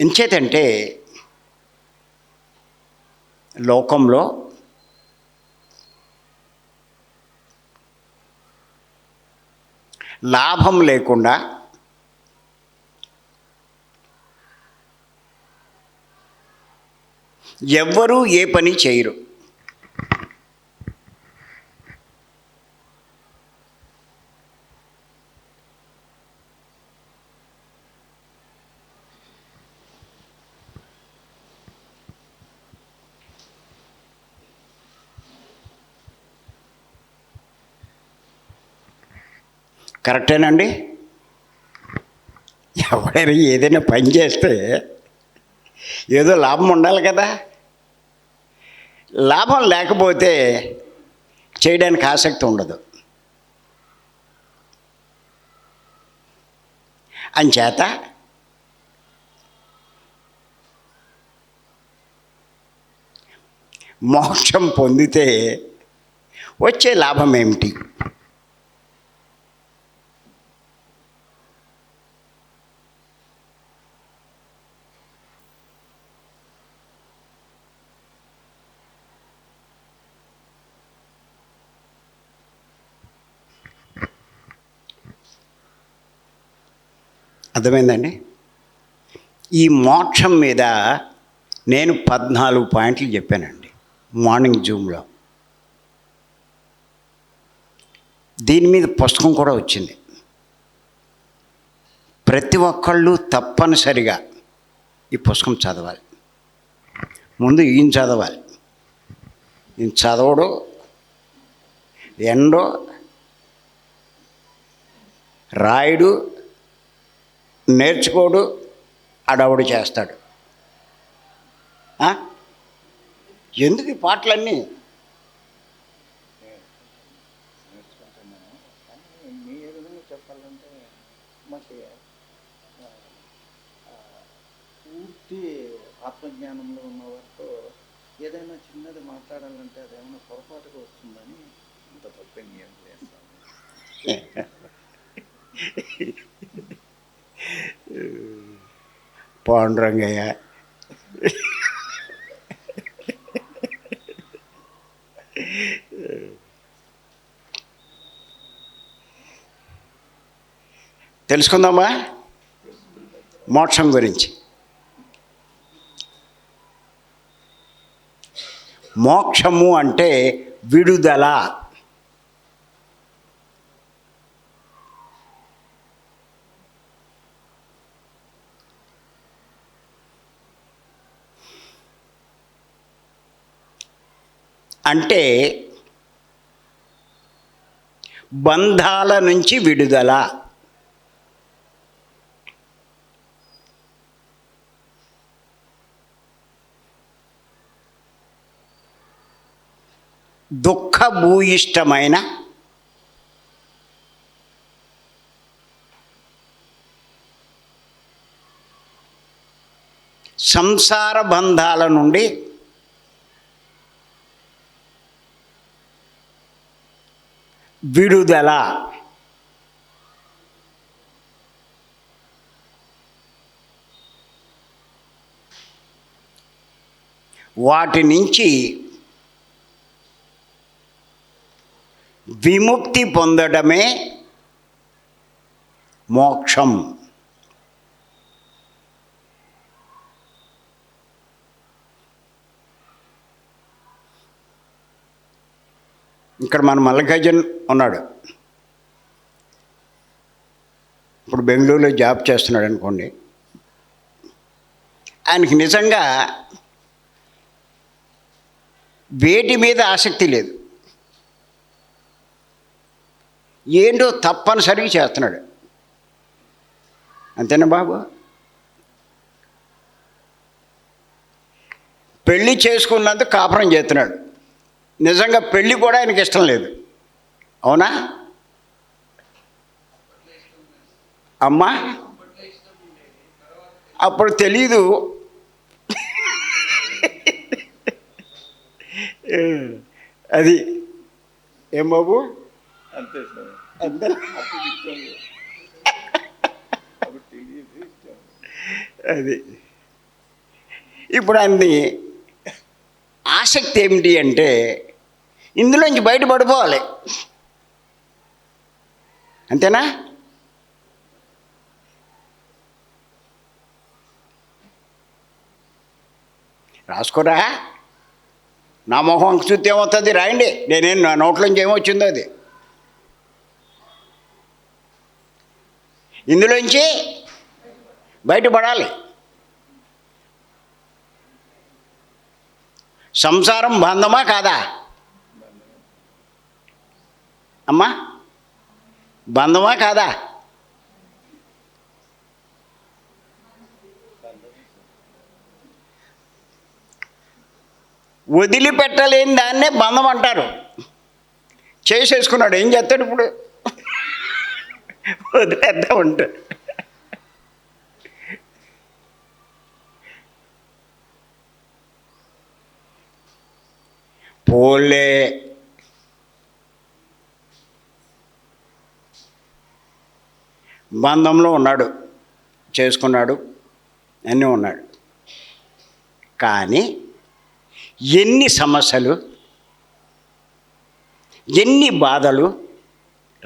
ఎంచేతంటే లోకంలో లాభం లేకుండా ఎవ్వరూ ఏ పని చేయరు. కరెక్టేనండి? ఎవరైనా ఏదైనా పని చేస్తే ఏదో లాభం ఉండాలి కదా. లాభం లేకపోతే చేయడానికి ఆసక్తి ఉండదు. అంచేత మోక్షం పొందితే వచ్చే లాభం ఏమిటి? అర్థమైందండి? ఈ మోక్షం మీద నేను 14 పాయింట్లు చెప్పానండి మార్నింగ్ జూమ్లో. దీని మీద పుస్తకం కూడా వచ్చింది. ప్రతి ఒక్కళ్ళు తప్పనిసరిగా ఈ పుస్తకం చదవాలి. ముందు ఈయన చదవాలి. ఈయన చదవడు, ఎండో, రాయుడు, నేర్చుకోడు, అడవుడు చేస్తాడు. ఎందుకు ఈ పాటలన్నీ? మీ విధంగా చెప్పాలంటే మాకు పూర్తి ఆత్మజ్ఞానంలో ఉన్న వారితో ఏదైనా చిన్నది మాట్లాడాలంటే అదేమైనా పొరపాటుగా వస్తుందని అంత తప్పని ఏం చేస్తాను. పాండురంగయ్య తెలుసుకుందామా మోక్షం గురించి? మోక్షము అంటే విడుదల. అంటే బంధాల నుంచి విడుదల. దుఃఖభూయిష్టమైన సంసార బంధాల నుండి విడుదల. వాటి నుంచి విముక్తి పొందడమే మోక్షం. ఇక్కడ మన మల్లికార్జున్ ఉన్నాడు. ఇప్పుడు బెంగళూరులో జాబ్ చేస్తున్నాడు అనుకోండి. ఆయనకి నిజంగా వేటి మీద ఆసక్తి లేదు. ఏంటో తప్పనిసరిగా చేస్తున్నాడు. అంతేనా బాబు? పెళ్ళి చేసుకున్నందుకు కాపురం చేస్తున్నాడు. నిజంగా పెళ్ళి కూడా ఆయనకి ఇష్టం లేదు. అవునా అమ్మా? అప్పుడు తెలీదు. అది ఏం బాబు? అంతే సార్. అంతే. అది ఇప్పుడు అన్ని ఆసక్తి ఏమిటి అంటే ఇందులోంచి బయటపడిపోవాలి, అంతేనా? రాసుకోరా, నా మొహం చూస్తే ఏమవుతుంది రాయండి, నేనేం నా నోట్లోంచి ఏమొచ్చిందో అది. ఇందులోంచి బయటపడాలి. సంసారం బంధమా కాదా అమ్మా? బంధమా కాదా? వదిలిపెట్టలేని దాన్నే బంధం అంటారు. చేసేసుకున్నాడు, ఏం చేస్తాడు ఇప్పుడు? వదిలేద్దాం ఉంటాడు. పోలే బంధంలో ఉన్నాడు, చేసుకున్నాడు, అన్నీ ఉన్నాడు. కానీ ఎన్ని సమస్యలు, ఎన్ని బాధలు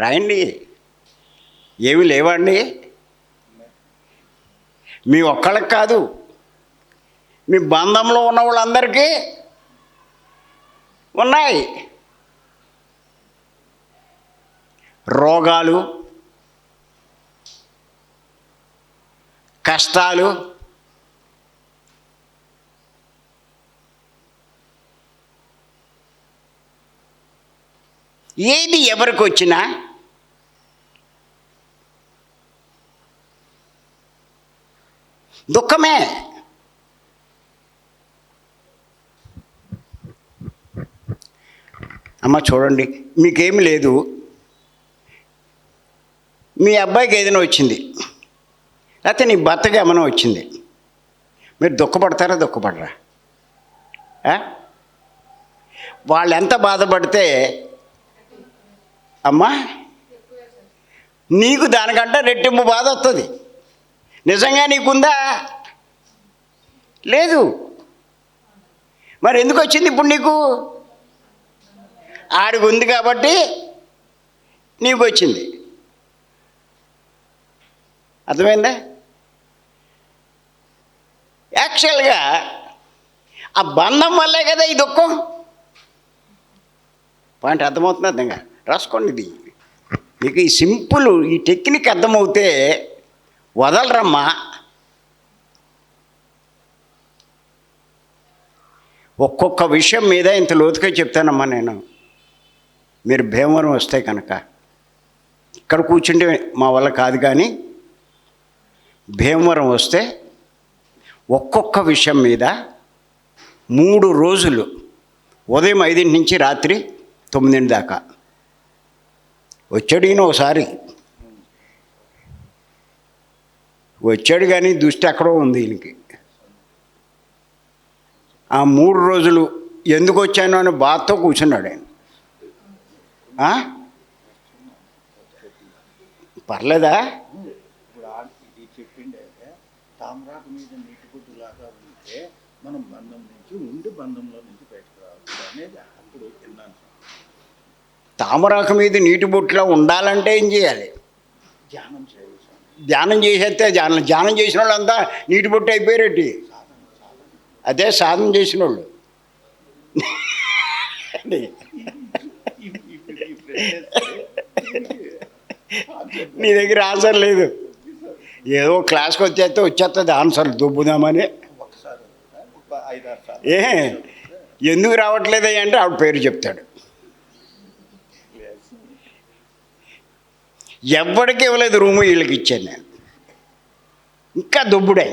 రాయండి, ఏమి లేవండి. మీ ఒక్కళ్ళకి కాదు, మీ బంధంలో ఉన్న వాళ్ళందరికీ ఉన్నాయి. రోగాలు, కష్టాలు, ఏది ఎవరికి వచ్చినా దుఃఖమే. అమ్మ చూడండి, మీకేమి లేదు, మీ అబ్బాయికి ఏదైనా వచ్చింది, లేకపోతే నీ భర్తకి ఏమైనా వచ్చింది, మీరు దుఃఖపడతారా దుఃఖపడరా? వాళ్ళు ఎంత బాధపడితే అమ్మా నీకు దానికంటే రెట్టింపు బాధ వస్తుంది. నిజంగా నీకుందా? లేదు. మరి ఎందుకు వచ్చింది ఇప్పుడు నీకు? ఆడికి ఉంది కాబట్టి నీకు వచ్చింది. అర్థమైందా? యాక్చువల్గా ఆ బంధం వల్లే కదా ఈ దుఃఖం. పాయింట్ అర్థమవుతుంది? అర్థంగా రాసుకోండి. ఇది మీకు ఈ సింపుల్ ఈ టెక్నిక్ అర్థమవుతే వదలరమ్మా. ఒక్కొక్క విషయం మీద ఇంత లోతుగా చెప్తానమ్మా నేను. మీరు భీమవరం వస్తే కనుక, ఇక్కడ కూర్చుంటే మా వల్ల కాదు, కానీ భీమవరం వస్తే ఒక్కొక్క విషయం మీద 3 రోజులు ఉదయం 5 నుంచి రాత్రి 9 దాకా వచ్చాడు. ఈయన ఒకసారి వచ్చాడు, కానీ దృష్టి ఎక్కడో ఉంది ఈయనకి. ఆ 3 రోజులు ఎందుకు వచ్చాను అని బాధతో కూర్చున్నాడు ఆయన. పర్లేదా? ఇప్పుడు చెప్పిండే తామరాకు మీద నీటి గుడ్డులాగా ఉంటే మనం బంధం నుంచి ఉండి బంధంలో నుంచి బయటకు రావచ్చు అనేది అప్పుడు విన్నాను. తామరాకు మీద నీటి బొట్టులా ఉండాలంటే ఏం చేయాలి? ధ్యానం చేయాలి. ధ్యానం చేసేస్తే ధ్యానం చేసిన వాళ్ళంతా నీటి బొట్టు అయిపోయారేటి. అదే సాధన చేసిన వాళ్ళు. నీ దగ్గర ఆన్సర్ లేదు. ఏదో క్లాస్కి వచ్చేస్తుంది ఆన్సర్ దుబ్బుదామని. ఏ ఎందుకు రావట్లేదు అంటే ఆవిడ పేరు చెప్తాడు. ఎవరికి ఇవ్వలేదు రూము, వీళ్ళకి ఇచ్చాను నేను. ఇంకా దుబ్బుడై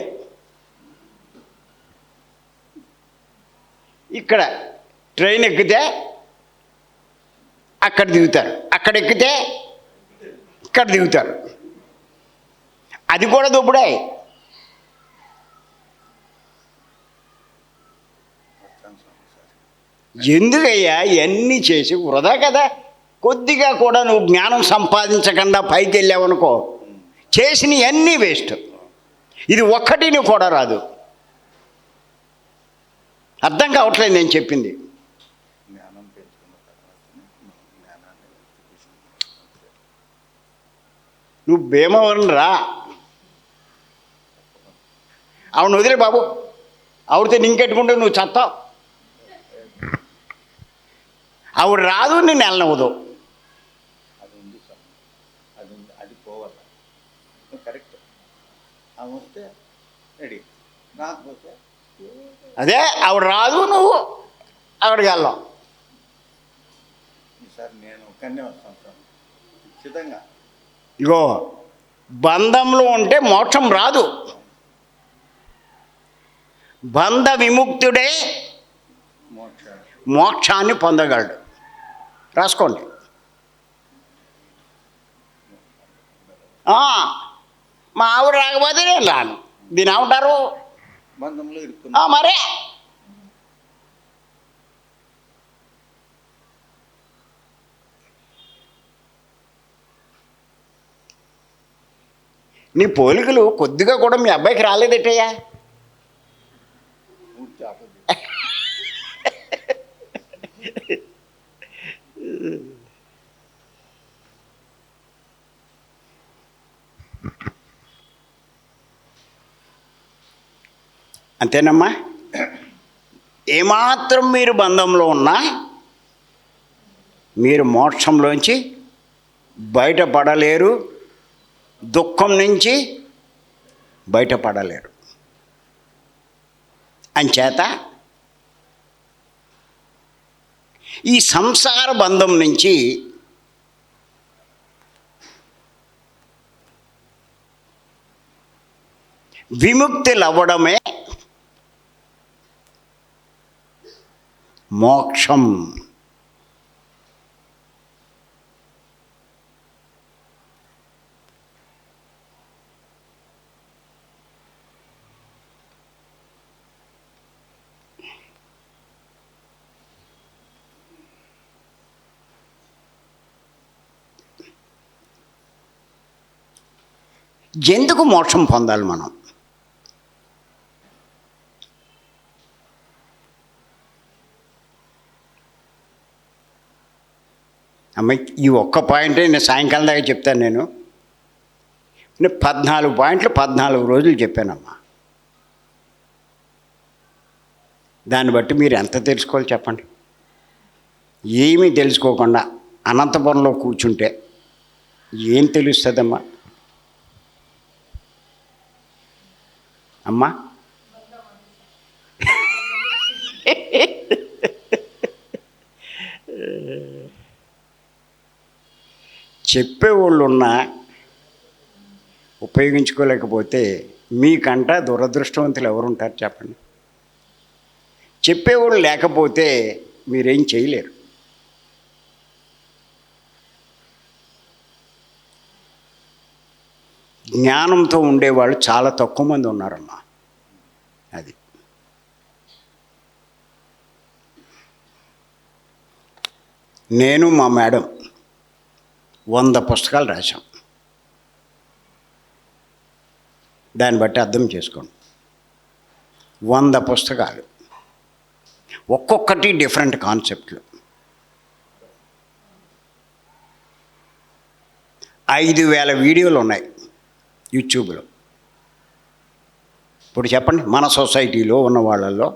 ఇక్కడ ట్రైన్ ఎక్కితే అక్కడ దిగుతారు, అక్కడ ఎక్కితే ఇక్కడ దిగుతారు. అది కూడా దుబ్బుడే. ఎందుకయ్యా ఇవన్నీ చేసి వృధా కదా? కొద్దిగా కూడా నువ్వు జ్ఞానం సంపాదించకుండా పైకి వెళ్ళావనుకో, చేసినవన్నీ వేస్ట్. ఇది ఒక్కటి నువ్వు కూడా రాదు. అర్థం కావట్లేదు నేను చెప్పింది. జ్ఞానం పెంచుకున్న తర్వాతనే మనం జ్ఞానాన్ని తీసుకుంటాం. నువ్వు భీమవరం రా, ఆవిడ వదిలే బాబు, ఆవిడతో నింకెట్టుకుంటే నువ్వు చస్తావు. ఆవిడ రాదు, నేను వెళ్ళనవదు. అది ఉంది సార్, అది ఉంది, అది పోవాలి. కరెక్ట్. ఆమె వస్తే రెడీ, రాకపోతే అదే ఆవిడ రాదు, నువ్వు అక్కడికి వెళ్ళావు. ఈసారి నేను ఒక్కనే వస్తాను సార్, ఖచ్చితంగా. ఇగో బంధంలో ఉంటే మోక్షం రాదు. బంధ విముక్తుడే మోక్షాన్ని మోక్షాన్ని పొందగలడు. రాసుకోండి. మా ఆవిడ రాకపోతే నేను రాను. దీని ఏమంటారు? బంధంలో ఇరుక్కున్నా. మరే నీ పోలికలు కొద్దిగా కూడా మీ అబ్బాయికి రాలేదటయ్యా. పూర్తి ఆపోజిట్. అంతేనమ్మా. ఏమాత్రం మీరు బంధంలో ఉన్నా మీరు మోక్షంలోంచి బయటపడలేరు, దుఃఖం నుంచి బయటపడలేరు. అంచేత ఈ సంసార బంధం నుంచి విముక్తి లవ్వడమే మోక్షం. ఎందుకు మోక్షం పొందాలి మనం? అమ్మాయి ఈ ఒక్క పాయింటే నేను సాయంకాలం దాకా చెప్తాను. నేను 14 పాయింట్లు 14 రోజులు చెప్పానమ్మా. దాన్ని బట్టి మీరు ఎంత తెలుసుకోవాలి చెప్పండి. ఏమీ తెలుసుకోకుండా అనంతపురంలో కూర్చుంటే ఏం తెలుస్తుందమ్మా? అమ్మా చెప్పేవాళ్ళు ఉన్నా ఉపయోగించుకోలేకపోతే మీకంట దురదృష్టవంతులు ఎవరుంటారు చెప్పండి. చెప్పేవాళ్ళు లేకపోతే మీరేం చేయలేరు. జ్ఞానంతో ఉండేవాళ్ళు చాలా తక్కువ మంది ఉన్నారమ్మా. అది నేను మా మేడం 100 పుస్తకాలు రాశాం. దాన్ని బట్టి అర్థం చేసుకోండి. 100 పుస్తకాలు, ఒక్కొక్కటి డిఫరెంట్ కాన్సెప్ట్లు. 5,000 వీడియోలు ఉన్నాయి యూట్యూబ్లో. ఇప్పుడు చెప్పండి, మన సొసైటీలో ఉన్న వాళ్ళల్లో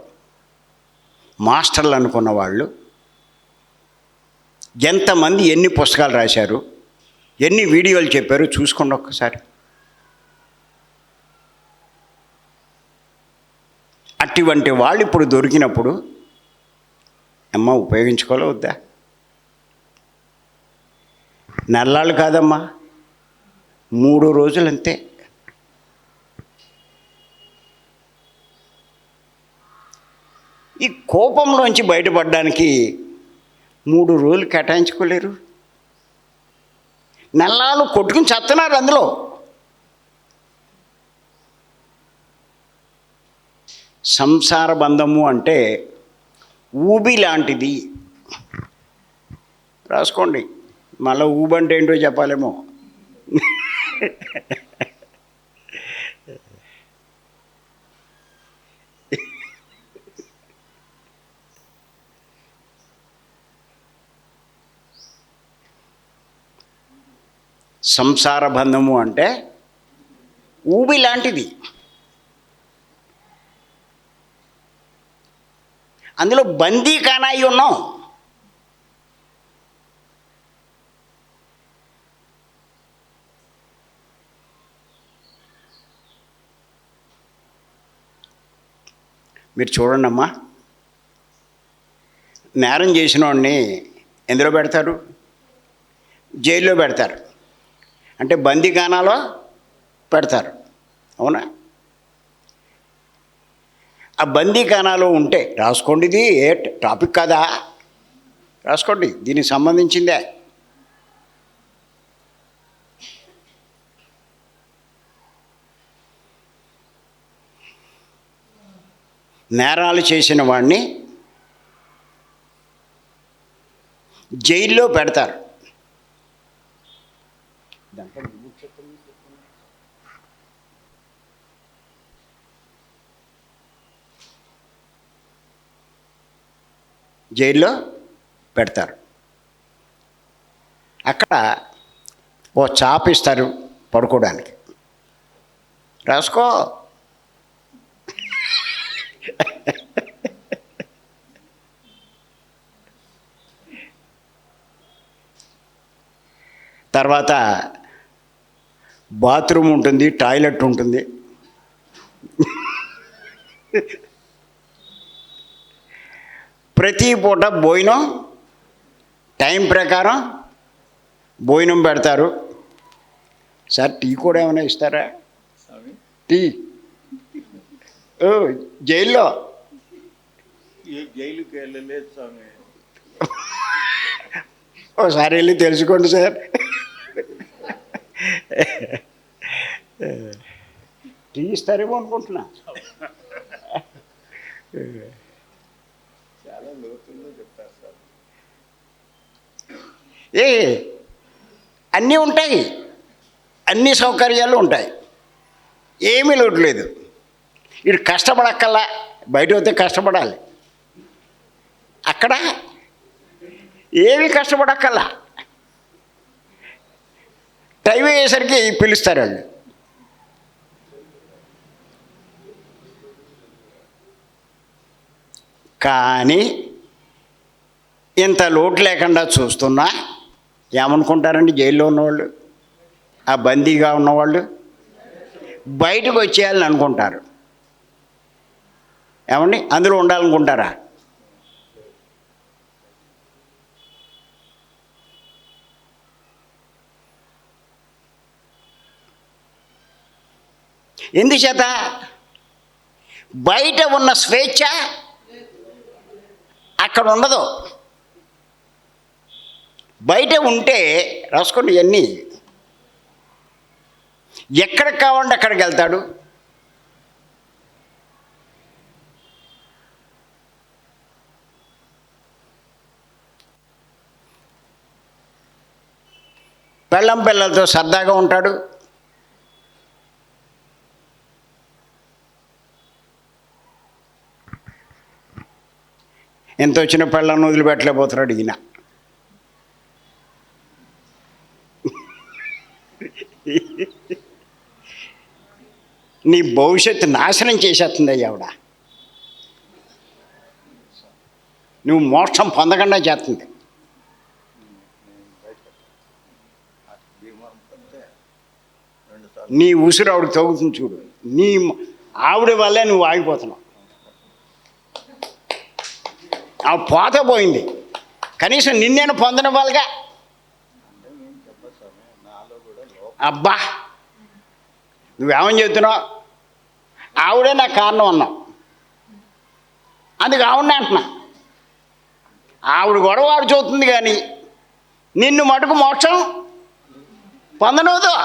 మాస్టర్లు అనుకున్న వాళ్ళు ఎంతమంది ఎన్ని పుస్తకాలు రాశారు, ఎన్ని వీడియోలు చెప్పారు చూసుకోండి ఒక్కసారి. అటువంటి వాళ్ళు ఇప్పుడు దొరికినప్పుడు అమ్మ ఉపయోగించుకోవాలో వద్దా? నెలలు కాదమ్మా, 3 రోజులు అంతే. ఈ కోపంలోంచి బయటపడడానికి 3 రోజులు కేటాయించుకోలేరు. నెలలు కొట్టుకుని చేస్తున్నారు అందులో. సంసార బంధము అంటే ఊబి లాంటిది. రాసుకోండి. మళ్ళీ ఊబి అంటే ఏంటో చెప్పాలేమో. సంసార బంధము అంటే ఊబి లాంటిది. అందులో బందీఖానా అయి ఉన్నాం. మీరు చూడండి అమ్మా, నేరం చేసిన వాడిని ఎందులో పెడతారు? జైల్లో పెడతారు, అంటే బందీఖానాలో పెడతారు, అవునా? ఆ బందీఖానాలో ఉంటే రాసుకోండి, ఇది ఏ టాపిక్ కాదా, రాసుకోండి, దీనికి సంబంధించిందే. నేరాలు చేసిన వాడిని జైల్లో పెడతారు. జైల్లో పెడతారు. అక్కడ ఓ చాప ఇస్తారు పడుకోవడానికి, రాసుకో. తర్వాత బాత్రూమ్ ఉంటుంది, టాయిలెట్ ఉంటుంది. ప్రతి పూట భోజనం టైం ప్రకారం భోజనం పెడతారు. సార్ టీ కూడా ఏమైనా ఇస్తారా? టీ జైల్లో జైలుకి వెళ్ళలేదు స్వామి. ఓసారి వెళ్ళి తెలుసుకోండి సార్. టీ ఇస్తారేమో అనుకుంటున్నా. చాలా లోతుల్లో చెప్తారు సార్. అన్నీ ఉంటాయి, అన్ని సౌకర్యాలు ఉంటాయి, ఏమీ లోటు లేదు. ఇటు కష్టపడక్కల్లా, బయట వస్తే కష్టపడాలి, అక్కడ ఏమీ కష్టపడక్కల్లా. టైం అయ్యేసరికి పిలుస్తారు వాళ్ళు. కానీ ఇంత లోటు లేకుండా చూస్తున్నా ఏమనుకుంటారండి జైల్లో ఉన్నవాళ్ళు, ఆ బందీగా ఉన్నవాళ్ళు బయటకు వచ్చేయాలని అనుకుంటారు. ఏమండి, అందులో ఉండాలనుకుంటారా? ఎందుచేత? బయట ఉన్న స్వేచ్ఛ అక్కడ ఉండదు. బయట ఉంటే రాసుకోండి, ఇవన్నీ ఎక్కడికి కావాలంటే అక్కడికి వెళ్తాడు. పెళ్ళం పిల్లలతో సరదాగా ఉంటాడు. ఎంత వచ్చిన పెళ్ళను వదిలిపెట్టలేకపోతున్నాడు ఈయన. నీ భవిష్యత్తు నాశనం చేసేస్తుంది ఆవిడ, నువ్వు మోక్షం పొందకుండా చేస్తుంది. నీ ఉసురు ఆవిడ తగ్గుతుంది చూడు, నీ ఆవిడ వల్లే నువ్వు ఆగిపోతున్నావు. ఆ పోత పోయింది, కనీసం నిన్నేను పొందడం వాళ్ళగా. అబ్బా, నువ్వేమని చెబుతున్నావు? ఆవిడే నాకు కారణం అన్నావు, అందుకు ఆవిడనే అంటున్నా. ఆవిడ గొడవ ఆవిడ చూస్తుంది, కానీ నిన్ను మటుకు మోక్షం పొందనవదు.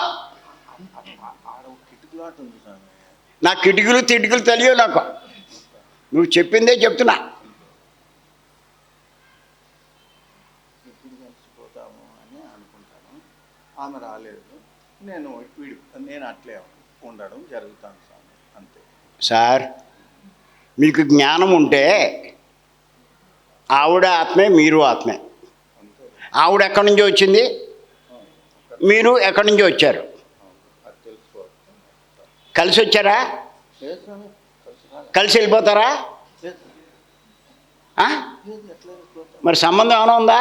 నా కిటికీలు తిటికలు తెలియవు నాకు, నువ్వు చెప్పిందే చెప్తున్నా. పోతాము అని అనుకుంటాను. ఆమె రాలేదు, నేను అట్లే ఉండడం జరుగుతాను స్వామి, అంతే. సార్, మీకు జ్ఞానం ఉంటే ఆవిడ ఆత్మే, మీరు ఆత్మే. ఆవిడ ఎక్కడి నుంచి వచ్చింది? మీరు ఎక్కడి నుంచి వచ్చారు? అది తెలుసుకోవాలి. కలిసి వచ్చారా? లేదు స్వామి, కలిసి రాలే. కలిసి వెళ్ళిపోతారా? లేదు, ఆ? లేదు, ఎట్లా వెళ్ళిపోతాం? మరి సంబంధం ఏమైనా ఉందా?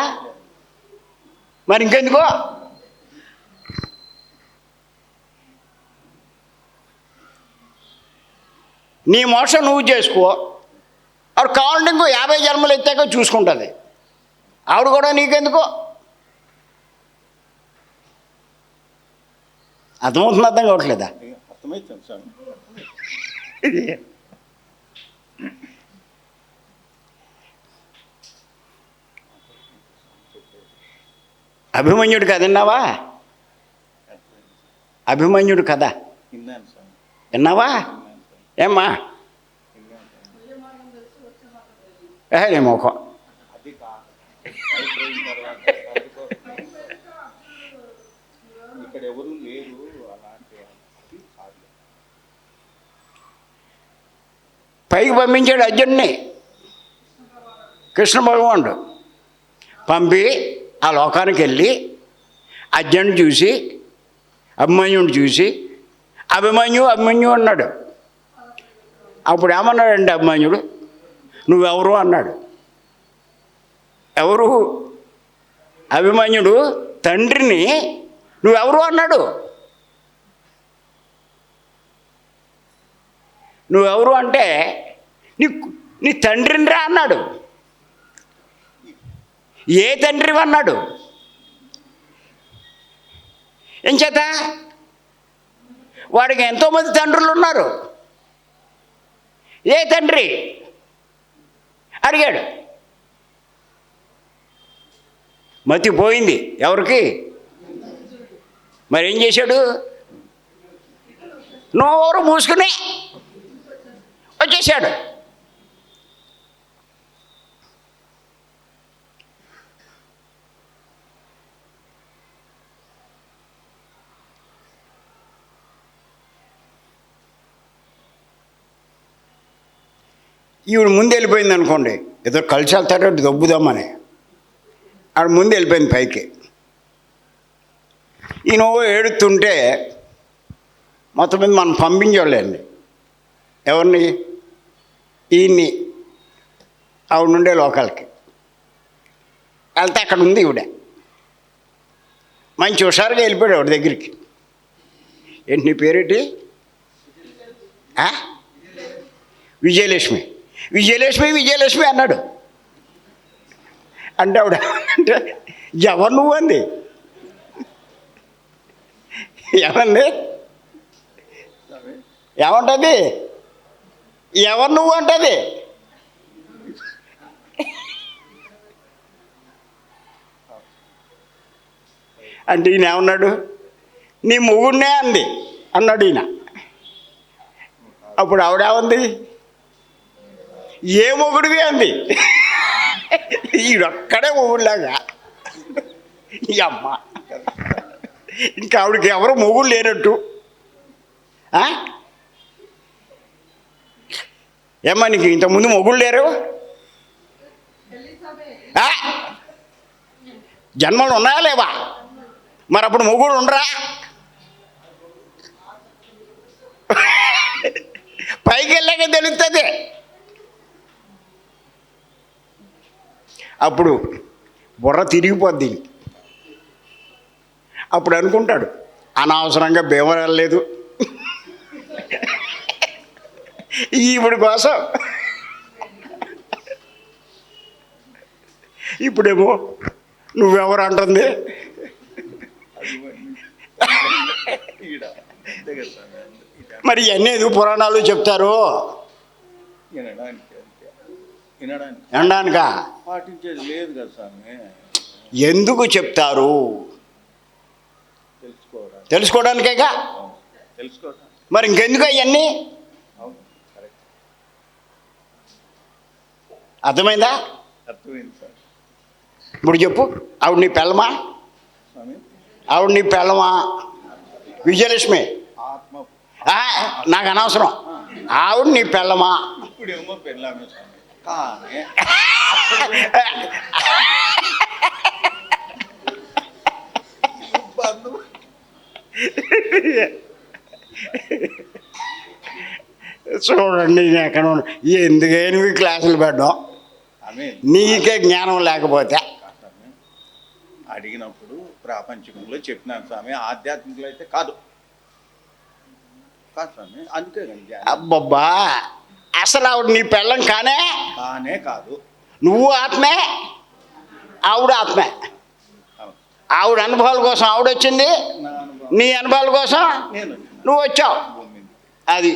మరి ఇంకెందుకో? నీ మోసం నువ్వు చేసుకో. ఆవిడ కావాలంటే ఇంకో 50 జన్మలు ఎత్తాక చూసుకుంటుంది. ఆవిడ కూడా నీకెందుకో? అర్థమవుతుంది, అర్థం కావట్లేదా? అర్థమవుతుంది స్వామి. ఇది అభిమన్యుడు కథ విన్నావా? అభిమన్యుడు కథ విన్నాను స్వామి, విన్నావా? విన్నాను స్వామి, ఏమ్మా? విన్నాను స్వామి. నీ ముఖం. అది కాదు, అయిపోయిన తర్వాత ఇక్కడ ఎవరు లేరు అలాంటి అది కాదు. పైకి పంపించాడు అర్జున్ని కృష్ణ భగవానుడు. పంపి ఆ లోకానికి వెళ్ళి అర్జునుడు చూసి అభిమన్యుడు చూసి అభిమన్యు అన్నాడు. అప్పుడు ఏమన్నాడంటే అభిమన్యుడు, నువ్వెవరు అన్నాడు. ఎవరు? అభిమన్యుడు తండ్రిని నువ్వెవరు అన్నాడు. నువ్వెవరు అంటే నీ తండ్రిని రా అన్నాడు. ఏ తండ్రి అన్నాడు. ఎంచేత వాడికి ఎంతోమంది తండ్రులు ఉన్నారు. ఏ తండ్రి అడిగాడు. మతి పోయింది ఎవరికి? మరి ఏం చేశాడు? నోరు మూసుకుని వచ్చేసాడు. ఈవిడ ముందు వెళ్ళిపోయింది అనుకోండి, ఏదో కలిసి వెళ్తాడో దొబ్బుదామని. ఆవిడ ముందు వెళ్ళిపోయింది పైకి. ఈయన ఏడుతుంటే మొత్తం మీద మనం పంపించేవాళ్ళండి. ఎవరిని? ఈయన్ని ఆవిడ నుండే లోకాలకి వెళ్తే అక్కడ ఉంది ఈవిడ. మంచి హుషారుగా వెళ్ళిపోయాడు ఆవిడ దగ్గరికి. ఏంటి నీ పేరేంటి? విజయలక్ష్మి. విజయలక్ష్మి అన్నాడు. అంటే ఆవిడ అంటే ఎవరు నువ్వు అంది. ఏమండి? ఏమంటుంది? ఎవరు నువ్వు అంటుంది. అంటే ఈయన ఏమన్నాడు? నీ మొగుడినే అంది అన్నాడు ఈయన. అప్పుడు ఆవిడేమంది? ఏ మొగుడివి అంది. ఈడొక్కడే మొగుడులాగా. ఈ అమ్మ ఇంకా ఆవిడకి ఎవరు మొగుడు లేనట్టు. ఏమ్మా నీకు ఇంతకుముందు మొగుడు లేరు? జన్మలు ఉన్నాయా లేవా? మరి అప్పుడు మొగుడు ఉండరా? పైకి వెళ్ళాక తెలుస్తుంది. అప్పుడు బుర్ర తిరిగిపోద్ది. అప్పుడు అనుకుంటాడు, అనవసరంగా భీమవరం వెళ్ళలేదు ఈవిడ కోసం. ఇప్పుడేమో నువ్వెవరు అంటుంది. మరి ఇవన్నీ ఎందుకు పురాణాలు చెప్తారు? వినడానికా? పాటించేది లేదు కదా స్వామి. ఎందుకు చెప్తారు? తెలుసుకోవడానికేగా. తెలుసుకోవడం. మరి ఇంకెందుకు అవన్నీ? అర్థమైందా? అర్థమైంది సార్. ఇప్పుడు చెప్పు, ఆవిడ నీ పెళ్ళమా? స్వామి, ఆవిడ నీ పెళ్ళమా? విజయలక్ష్మి ఆత్మ నాకు అనవసరం. ఆవిడ నీ పెళ్ళమా? ఇప్పుడేమో పెళ్ళామే స్వామి. కానీ బంధువు చూడండి నేను ఎక్కడ ఎందుకే నువ్వు ఈ క్లాసులు పెట్టడం ఆమె నీకే జ్ఞానం లేకపోతే. స్వామి అడిగినప్పుడు ప్రాపంచికంలో చెప్పినాను స్వామి, ఆధ్యాత్మికలో అయితే కాదు కాదు స్వామి. అందుకే కానీ ధ్యానం అబ్బబ్బా, అసలు ఆవిడ నీ పెళ్ళం కానే? కానే కాదు. నువ్వు ఆత్మే, ఆవిడ ఆత్మే. అవును. ఆవిడ అనుభవాల కోసం ఆవిడ వచ్చింది, నా అనుభవం నీ అనుభవాల కోసం నేను నువ్వు వచ్చావు. భూమి మీద. అది